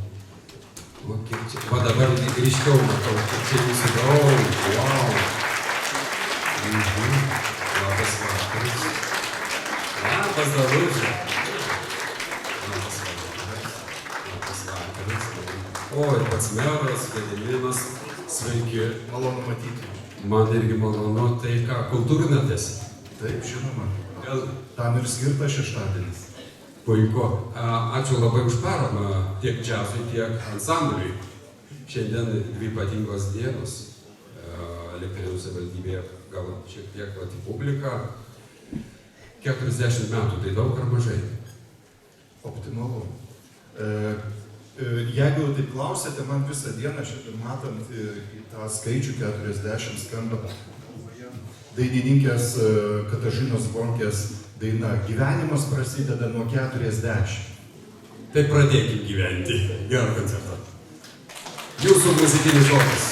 O kiek čia? Va dabar ryškiau matau, kiek čia jūsų daug. Wow. Labas vakaras. Labas Daružė. Labas vakaras. Labas vakaras. O, ir pats meras, Gediminas. Sveiki. Malonu matyti. Man irgi malonu. Tai ką, kultūrinatės? Taip, žinoma. Tam ir skirtas šeštadienis. Puiku. Ačiū labai už paramą tiek džiazui, tiek ansambliui. Šiandien dvi ypatingos dienos. Elektrėnų savivaldybėje gal šiek tiek plati publika. 40 metų, tai daug ar mažai? Optimalu. Jeigu taip klausėte, man visą dieną šiandien matant į tą skaičių 40 skamba dainininkės Katažinos Vonkės daina "Gyvenimas prasideda nuo 40". Tai pradėkim gyventi. Gerą koncertą. Jūsų muzikinis žodis.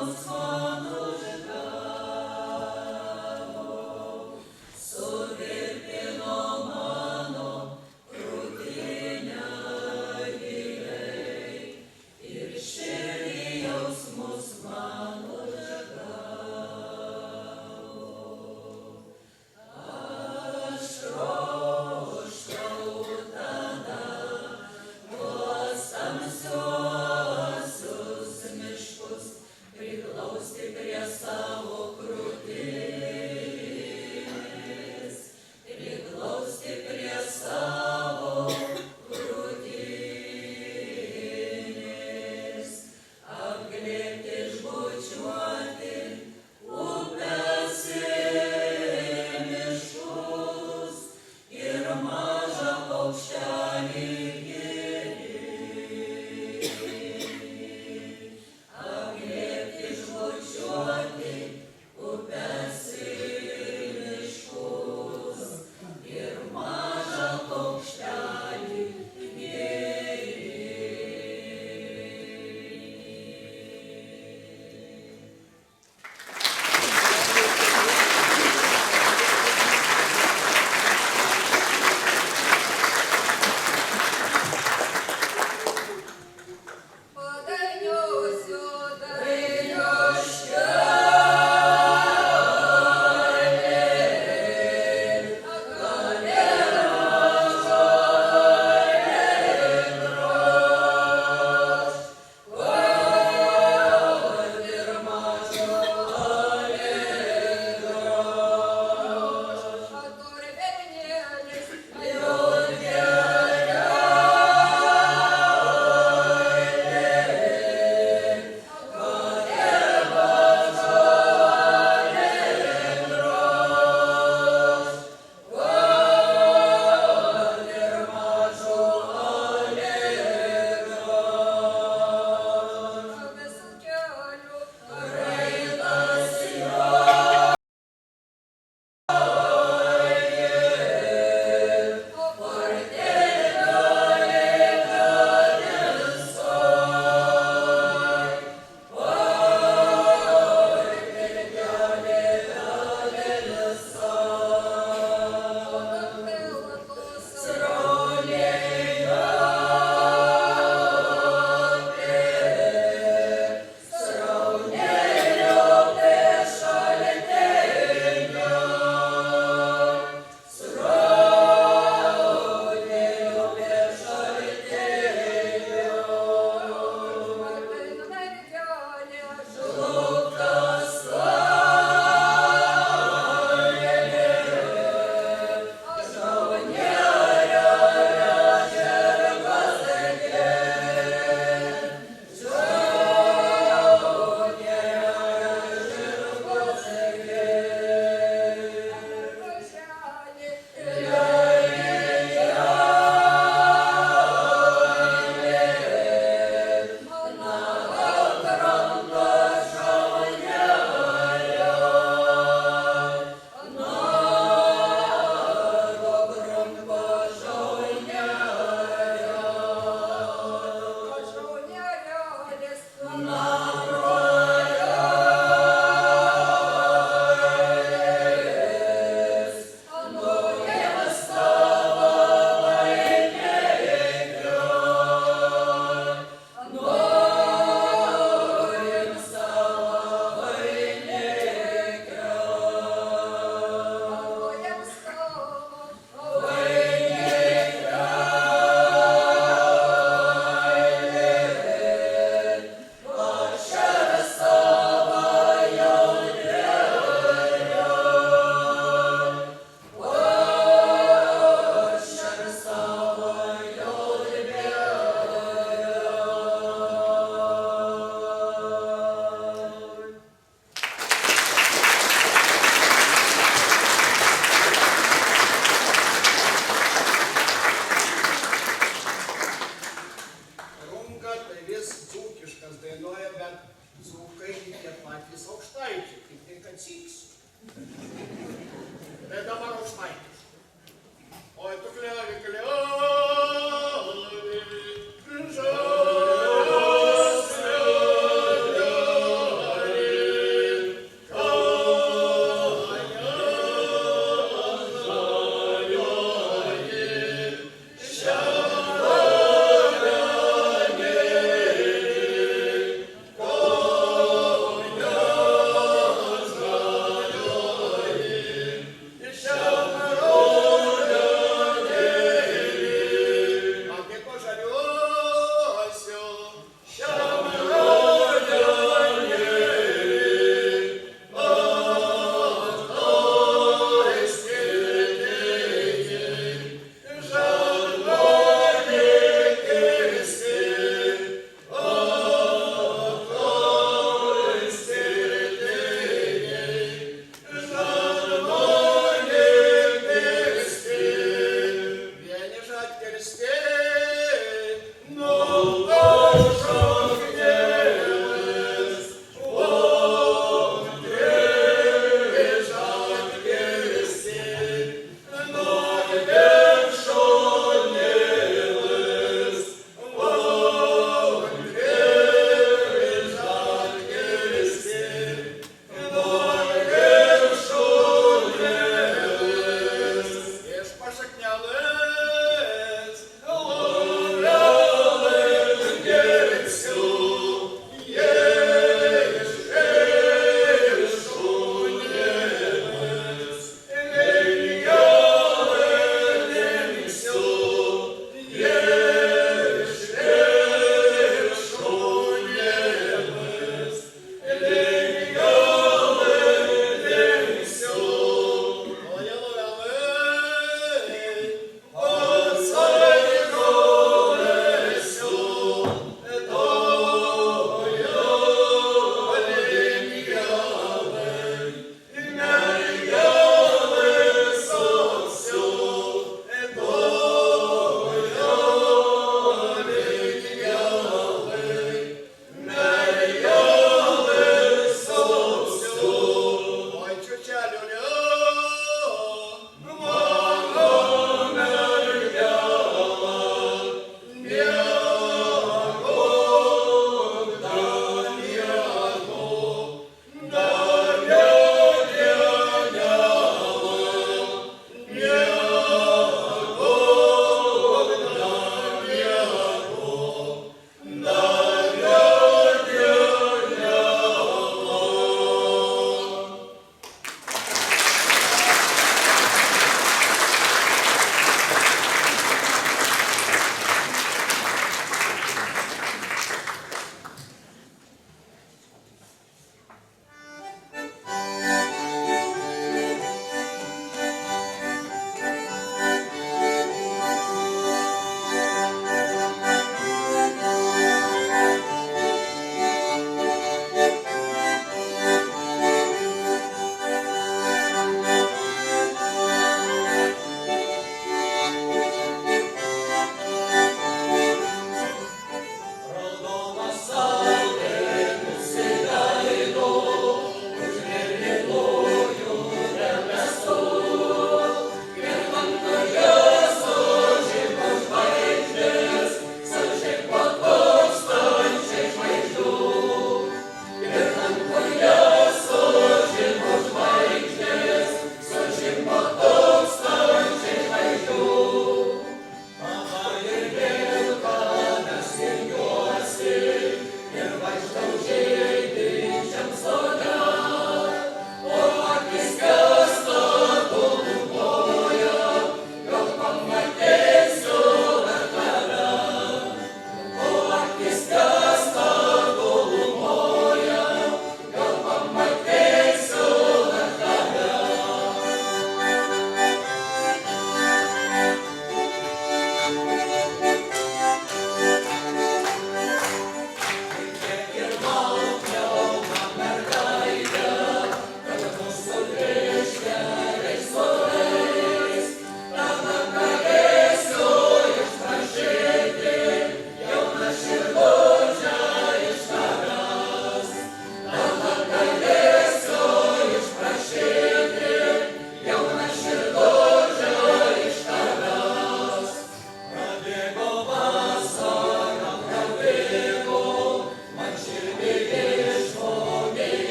Žalios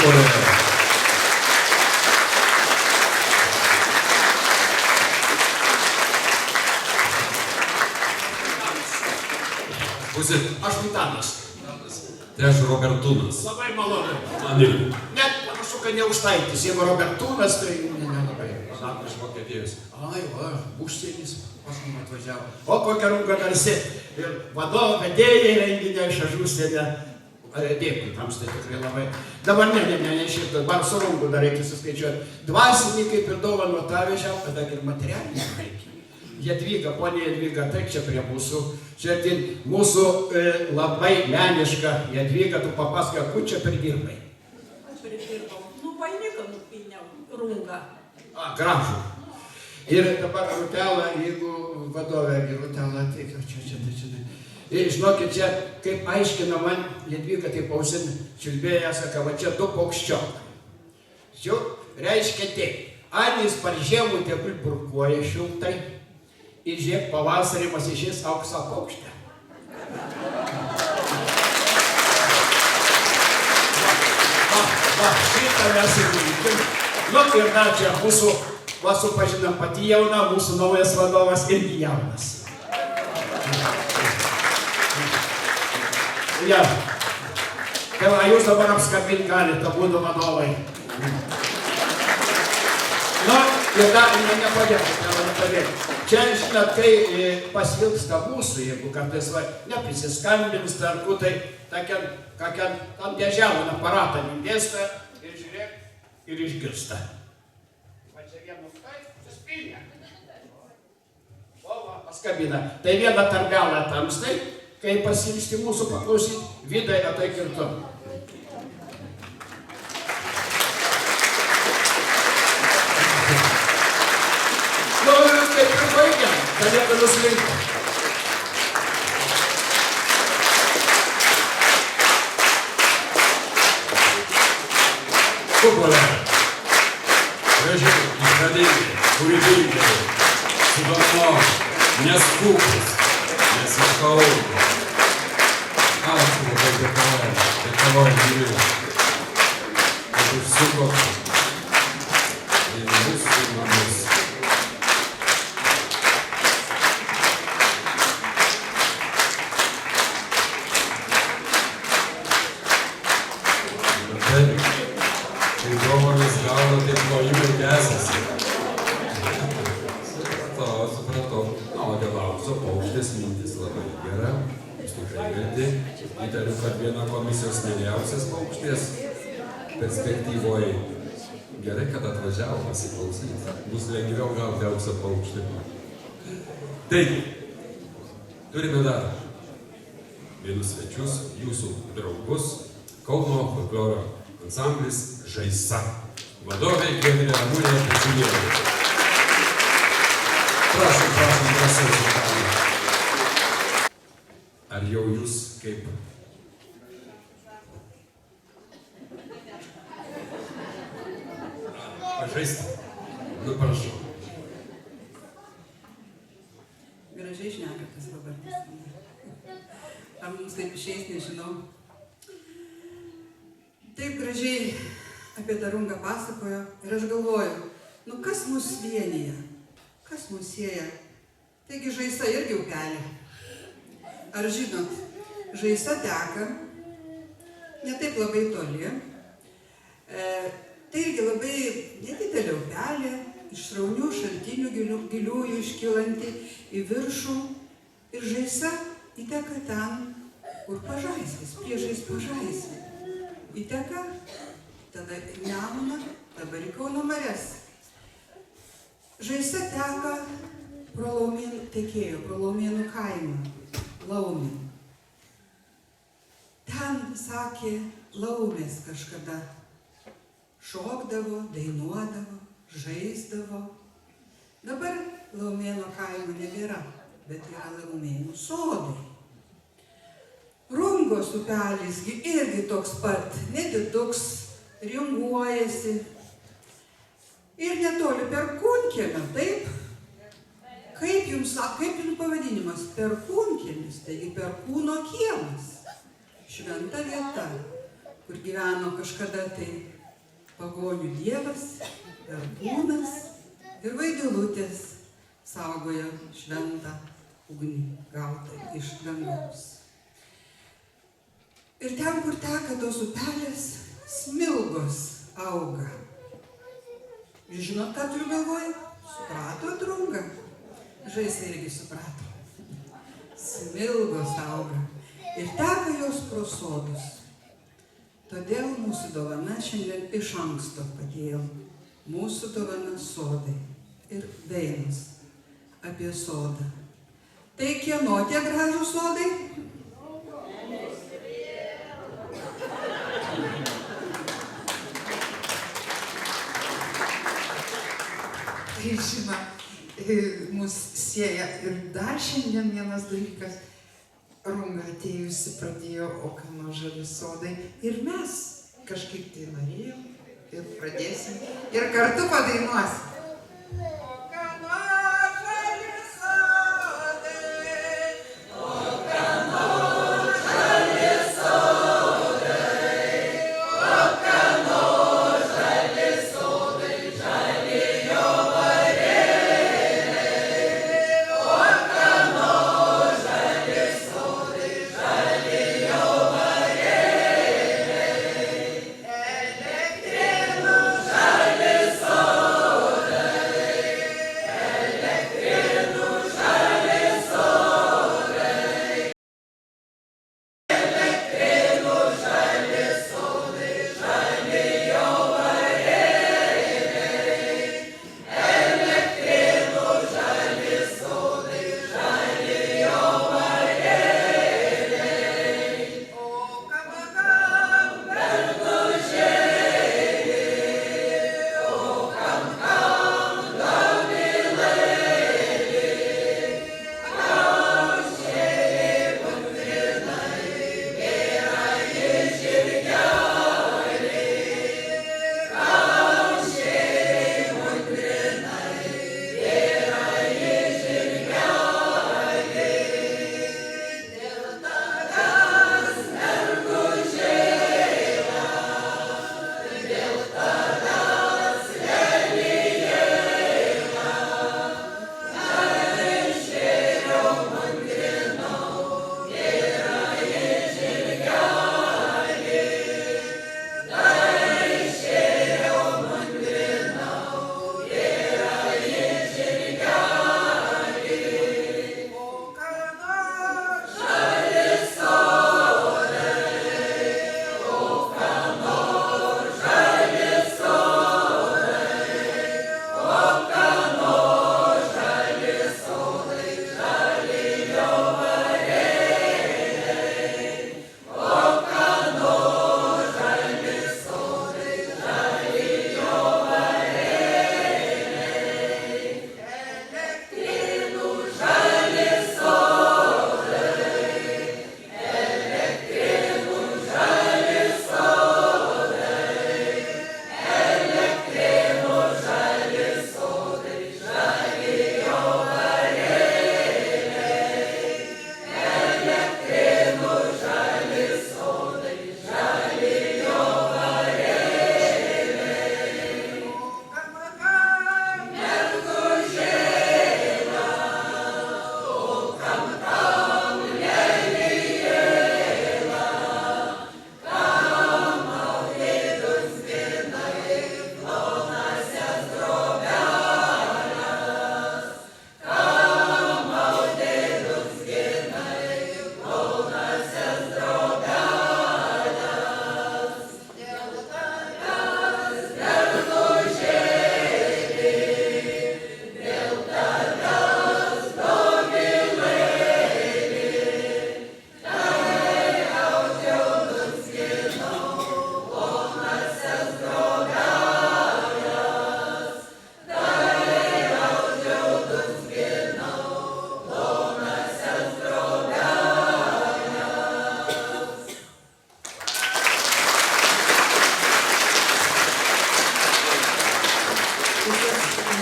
Kupolė. Būsit. Aš Vitanas. Tai aš Robertūnas. Labai malonu. Man irgi. Net panašu, kad neužtaitis. Jeigu Robertūnas, tai nelabai. Sako iš Vokietijos. Ai, va, užsienis pas mum atvažiavo. O kokia runga garsi. Ir vadovo vedėjai renginio iš užsienio. Dėkui, tamstai tikrai labai. Dabar ne šiaip, dabar su rungu dar reikia suskaičiuoti. Dvasiniai kaip ir dovano tą vežiau, kada ir materialinį reikia. Jadvyga, ponė Jadvyga, taip čia prie mūsų. Čia mūsų labai meniška Jadvyga, tu papasakok, kur čia pridirbai. Aš pridirbau. Nu, vainiką nupyniau, rungą. Gražu. Ir dabar Rūtelą, jeigu vadovė, Rūtelą, tai čia. Ir žinokit, čia, kaip aiškina man Jadvyga, taip ausin čiulbėja, sako, va čia du paukščiokai. Čia reiškia taip, anys paržėmų tegul burkuoja šiltai. Ir žiūrėk, pavasarį pasišės auksą paukštę. Va, šitą mes ir vykim. Nu, ir dar čia mūsų, va, supažinam pati jauna, mūsų naujas vadovas irgi jaunas. Ja. Tai va, jūs dabar apskabint galite, būdu vadovai. Nu, ir dar nepadėkite. Čia, žinot, kai pasilgsta mūsų, jeigu kartais neprisiskambins tarku, tai tam dėžiavų aparatą nudėsta ir žiūrėk ir išgirsta. Va čia vienu tai, suspynė. O, va, paskabina. Tai vieną tarbelą tamstai, kai pasilgsti mūsų paklausyti, Vidai ataik ir tu. Nu, kaip ir baigiam, galėtų nuslinkti. Kupolė. Gražiai, išradingai, kūrybingai, sudomino, neskūpus, nesiškaldo. Ačiū labai dėkoju gyvybę. Kad užsukot į mūsų namus. Tai dovanas gauna, tai plojimai tęsiasi. Supratau. Na, o dėl aukso paukštės mintis labai gera. Jūs tikrai verti. Įtariu, kad viena komisijos neriausias paukštės perspektyvoje. Gerai, kad atvažiavo pasiklausyti. Bus lengviau gauti aukso paukštį. Taigi, turime dar vienus svečius, jūsų draugus, Kauno folkloro ansamblis Žaisa. Vadovė Giedrė Ramūnė Pečinėlė. Prašom. Ar jau jūs kaip? Pažaisti? Nu, prašau. Gražiai šneka tas Robertas. Ar mums taip išeis, nežinau. Taip gražiai apie tą rungą pasakojo ir aš galvoju, nu kas mus vienyje, kas mus sieja. Taigi Žaisa irgi upelė. Ar žinot, Žaisa teka, ne taip labai toli. Tai irgi labai nedidelė upelė, iš sraunių šaltinių giliųjų iškylanti į viršų. Ir Žaisa įteka ten, kur Pažaiskis, priešais Pažaisį. Įteka, tada Nemuną, dabar į Kauno marias. Žaisa teka tekėjo pro Laumėnų kaimą, Laumė. Ten, sakė, laumės kažkada šokdavo, dainuodavo, žaisdavo. Dabar Laumėnų kaimo nebėra, bet yra Laumėnų sodai. Rungos upelis irgi toks pat, nediduks, ringuojasi. Ir netoli Perkūnkiemio, taip? Kaip jums pavadinimas? Perkūnkiemis, taigi Perkūno kiemas. Šventa vieta, kur gyveno kažkada tai pagonių dievas, perkūnas ir vaidilutės saugojo šventą ugnį gautą iš dangaus. Ir ten, kur teka tos upelės, smilgos auga. Žinot, ką turiu galvoje? Suprato, drauga? Žaisai irgi suprato. Smilgos auga ir teka jos pro sodus. Todėl mūsų dovana šiandien iš anksto padėjau. Mūsų dovana sodai ir dainos apie sodą. Tai kieno tie gražūs sodai? Tai žinoma, mus sieja ir dar šiandien vienas dalykas. Runga atėjusi pradėjo Okano žali sodai ir mes kažkaip tai norėjom ir pradėsim ir kartu padainuosim.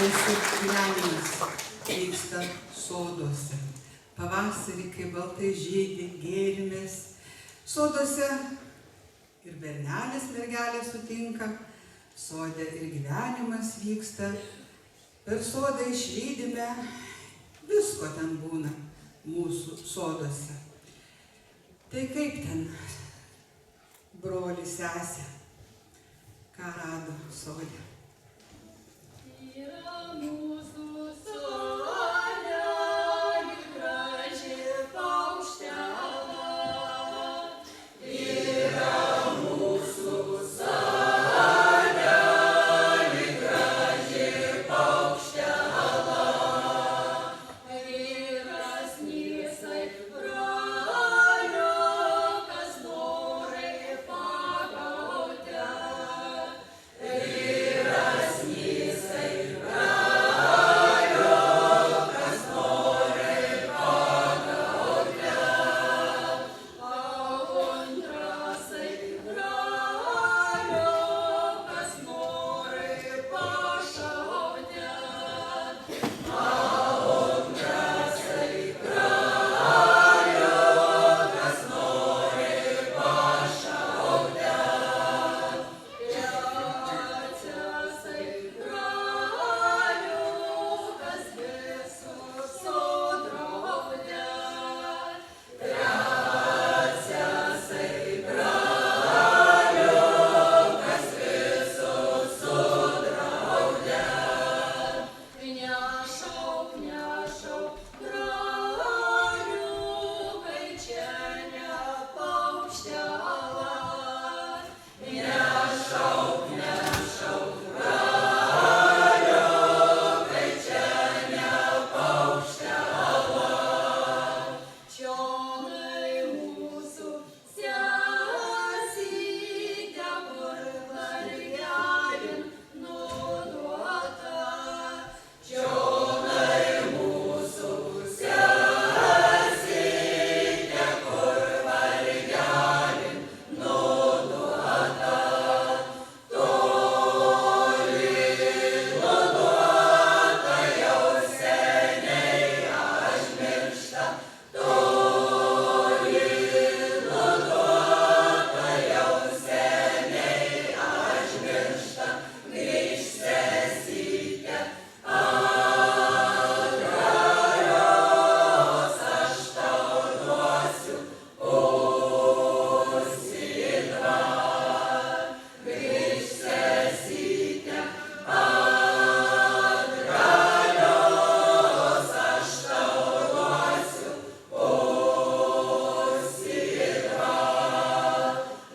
mūsų gyvenimas vyksta soduose. Pavasarį, kai baltai žydi gėrimės, soduose ir bernelis mergelė sutinka, Sode ir gyvenimas vyksta, per sodą išlydime, visko ten būna mūsų soduose. Tai kaip ten, broli, sesė, ką rado sode? Yra mūsų sode, graži paukštelė. Yra mūsų sode, graži paukštelė. Vyras nisai brolio, kas nori pagauti. Vyras nisai brolio, kas nori pagauti. Antrasai brolio, kas nori pašauti. Antrasai brolio, kas nori pašauti. Trečiasai brolio, kas visus sudraudė. Trečiasai brolio, kas visus sudraudė. Nešauk, nešauk, broliukai, čia ne paukštelė. Nešauk, nešauk, broliukai, čia ne paukštelė. Čionai mūsų sesytė, kur vargelin nuduota. Čionai mūsų sesytė, kur vargelin nuduota. Toli nuduota, jau seniai užmiršta. Toli nuduota, jau seniai užmiršta. Grįžk sesytė atgalios, aš tau duosiu pusidrą. Grįžk sesytė atgalios, aš tau duosiu pusidrą.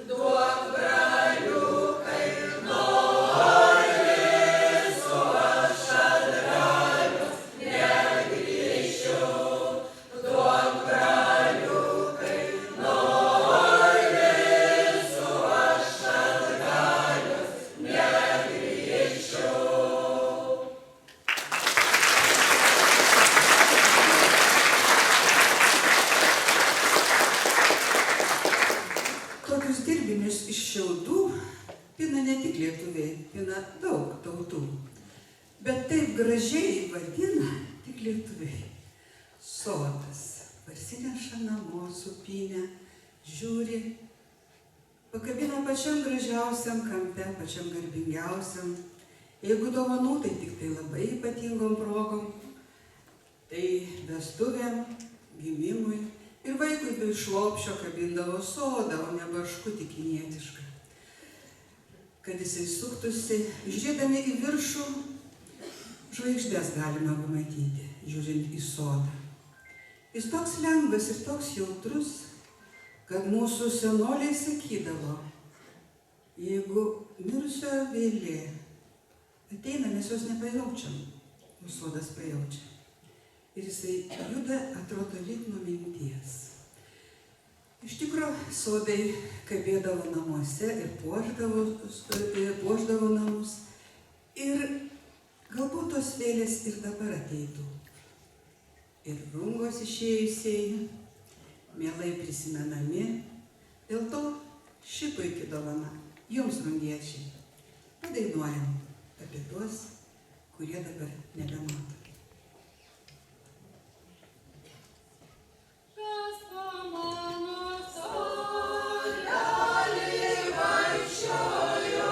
Duok braliukai norėsiu, aš atgalios negrįšiu. Duok braliukai norėsiu, aš atgalios negrįšiu. Tokius dirbinius iš šiaudų pina ne tik lietuviai, pina daug tautų. Bet taip gražiai vadina tik lietuviai. Sodas parsineša namo supynę, žiūri, pakabina pačiam gražiausiam kampe, pačiam garbingiausiam. Jeigu dovanų, tai tik tai labai ypatingom progom. Tai vestuvėm, gimimui ir vaikui bei šlopščio kabindavo sodą, o ne barškutį kinietišką. Kad jisai suktųsi, žiūrėdami į viršų, žvaigždės galime pamatyti, žiūrint į sodą. Jis toks lengvas ir toks jautrus, kad mūsų senoliai sakydavo, jeigu mirusio vėlė ateina, mes jos nepajaučiam, o sodas pajaučia. Ir jisai juda, atrodo, lyg nuo minties. Iš tikro, sodai kabėdavo namuose ir puošdavo namus. Ir galbūt tos vėlės ir dabar ateitų. Ir rungos išėjusieji, mielai prisimenami. Dėl to ši puikia dovana jums, rungiečiai. Padainuojam apie tuos, kurie dabar nebemato. Kas po mano sodelį vaikščiojo,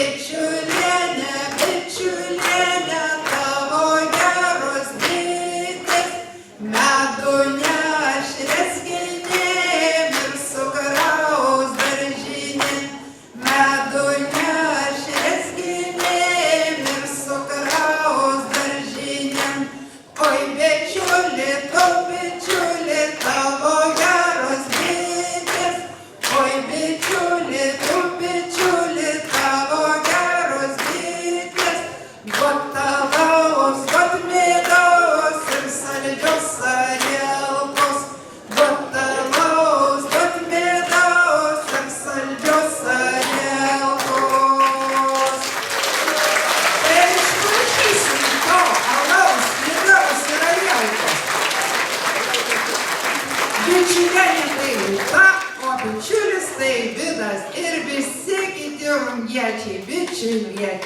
Vytas ir visi kiti rungiečiai, bičiuliai.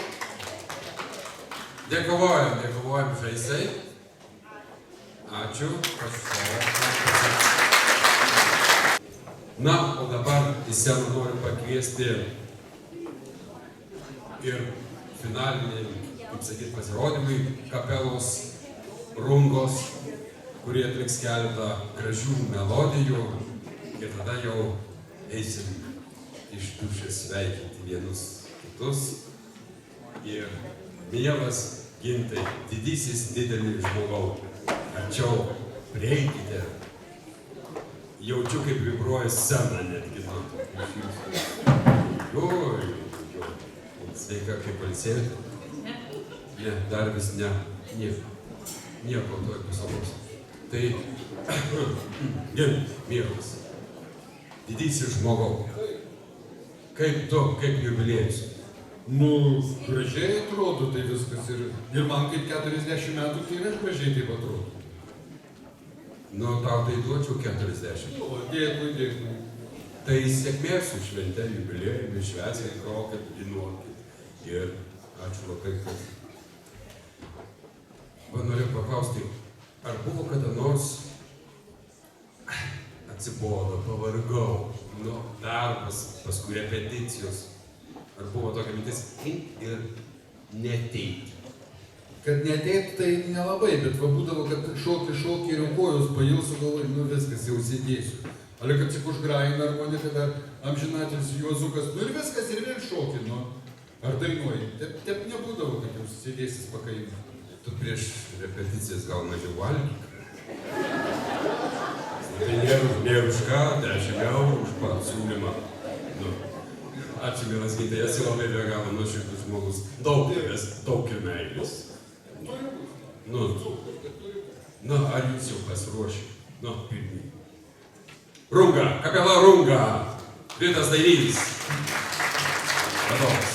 Dėkojam žaisai. Ačiū. Na, o dabar į sceną noriu pakviesti ir finaliniai, kaip sakyt, pasirodymai kapelos Rungos, kurie atliks keletą gražių melodijų ir tada jau eisim iš dūšios sveikinti vienus kitus. Ir mielas Gintai, didysis didelis žmogau, arčiau prieikite. Jaučiu, kaip vibruoja scena netgi nuo iš jūsų. Sveika, kaip pailsėjote? Ne, dar vis ne. Nieko to visos. Tai, mielas, didysis žmogau, kaip tu, kaip jubiliejus? Nu, gražiai atrodo tai viskas ir man kaip 40 metų, tai ir aš gražiai taip atrodo. Nu, tau tai duočiau 40. O, dėkui. Tai sėkmės su švente, jubiliejumi, švęskit, grokit, dainuokit. Ir ačiū labai, kad... Man noriu paklausti, ar buvo kada nors atsibodo, pavargau, nu, darbas, paskui repeticijos. Ar buvo tokia mintis ir neteiti? Kad neteit, tai nelabai, bet va būdavo, kad šokį ir kojos pailsiu, galvoju, nu viskas, jau sėdėsiu. Ale kad tik užgraina harmoniką dar amžinatis Juozukas, nu ir viskas, ir vėl šokį, nu. Ar dainuoji? Taip nebūdavo, kad jau sėdėsis pakaimą. Tu prieš repeticijas gal mažiau valgyk. Tai nėra už ką, 10 eurų už pasiūlymą. Nu, ačiū, mielas Gintai, esi labai be galo nuoširdus žmogus. Daug tavęs, daug ir meilės. Nu, ar jūs jau pasiruošę? Nu, pirmyn. Runga, kapela Runga. Vytas Dainys. Vadovas.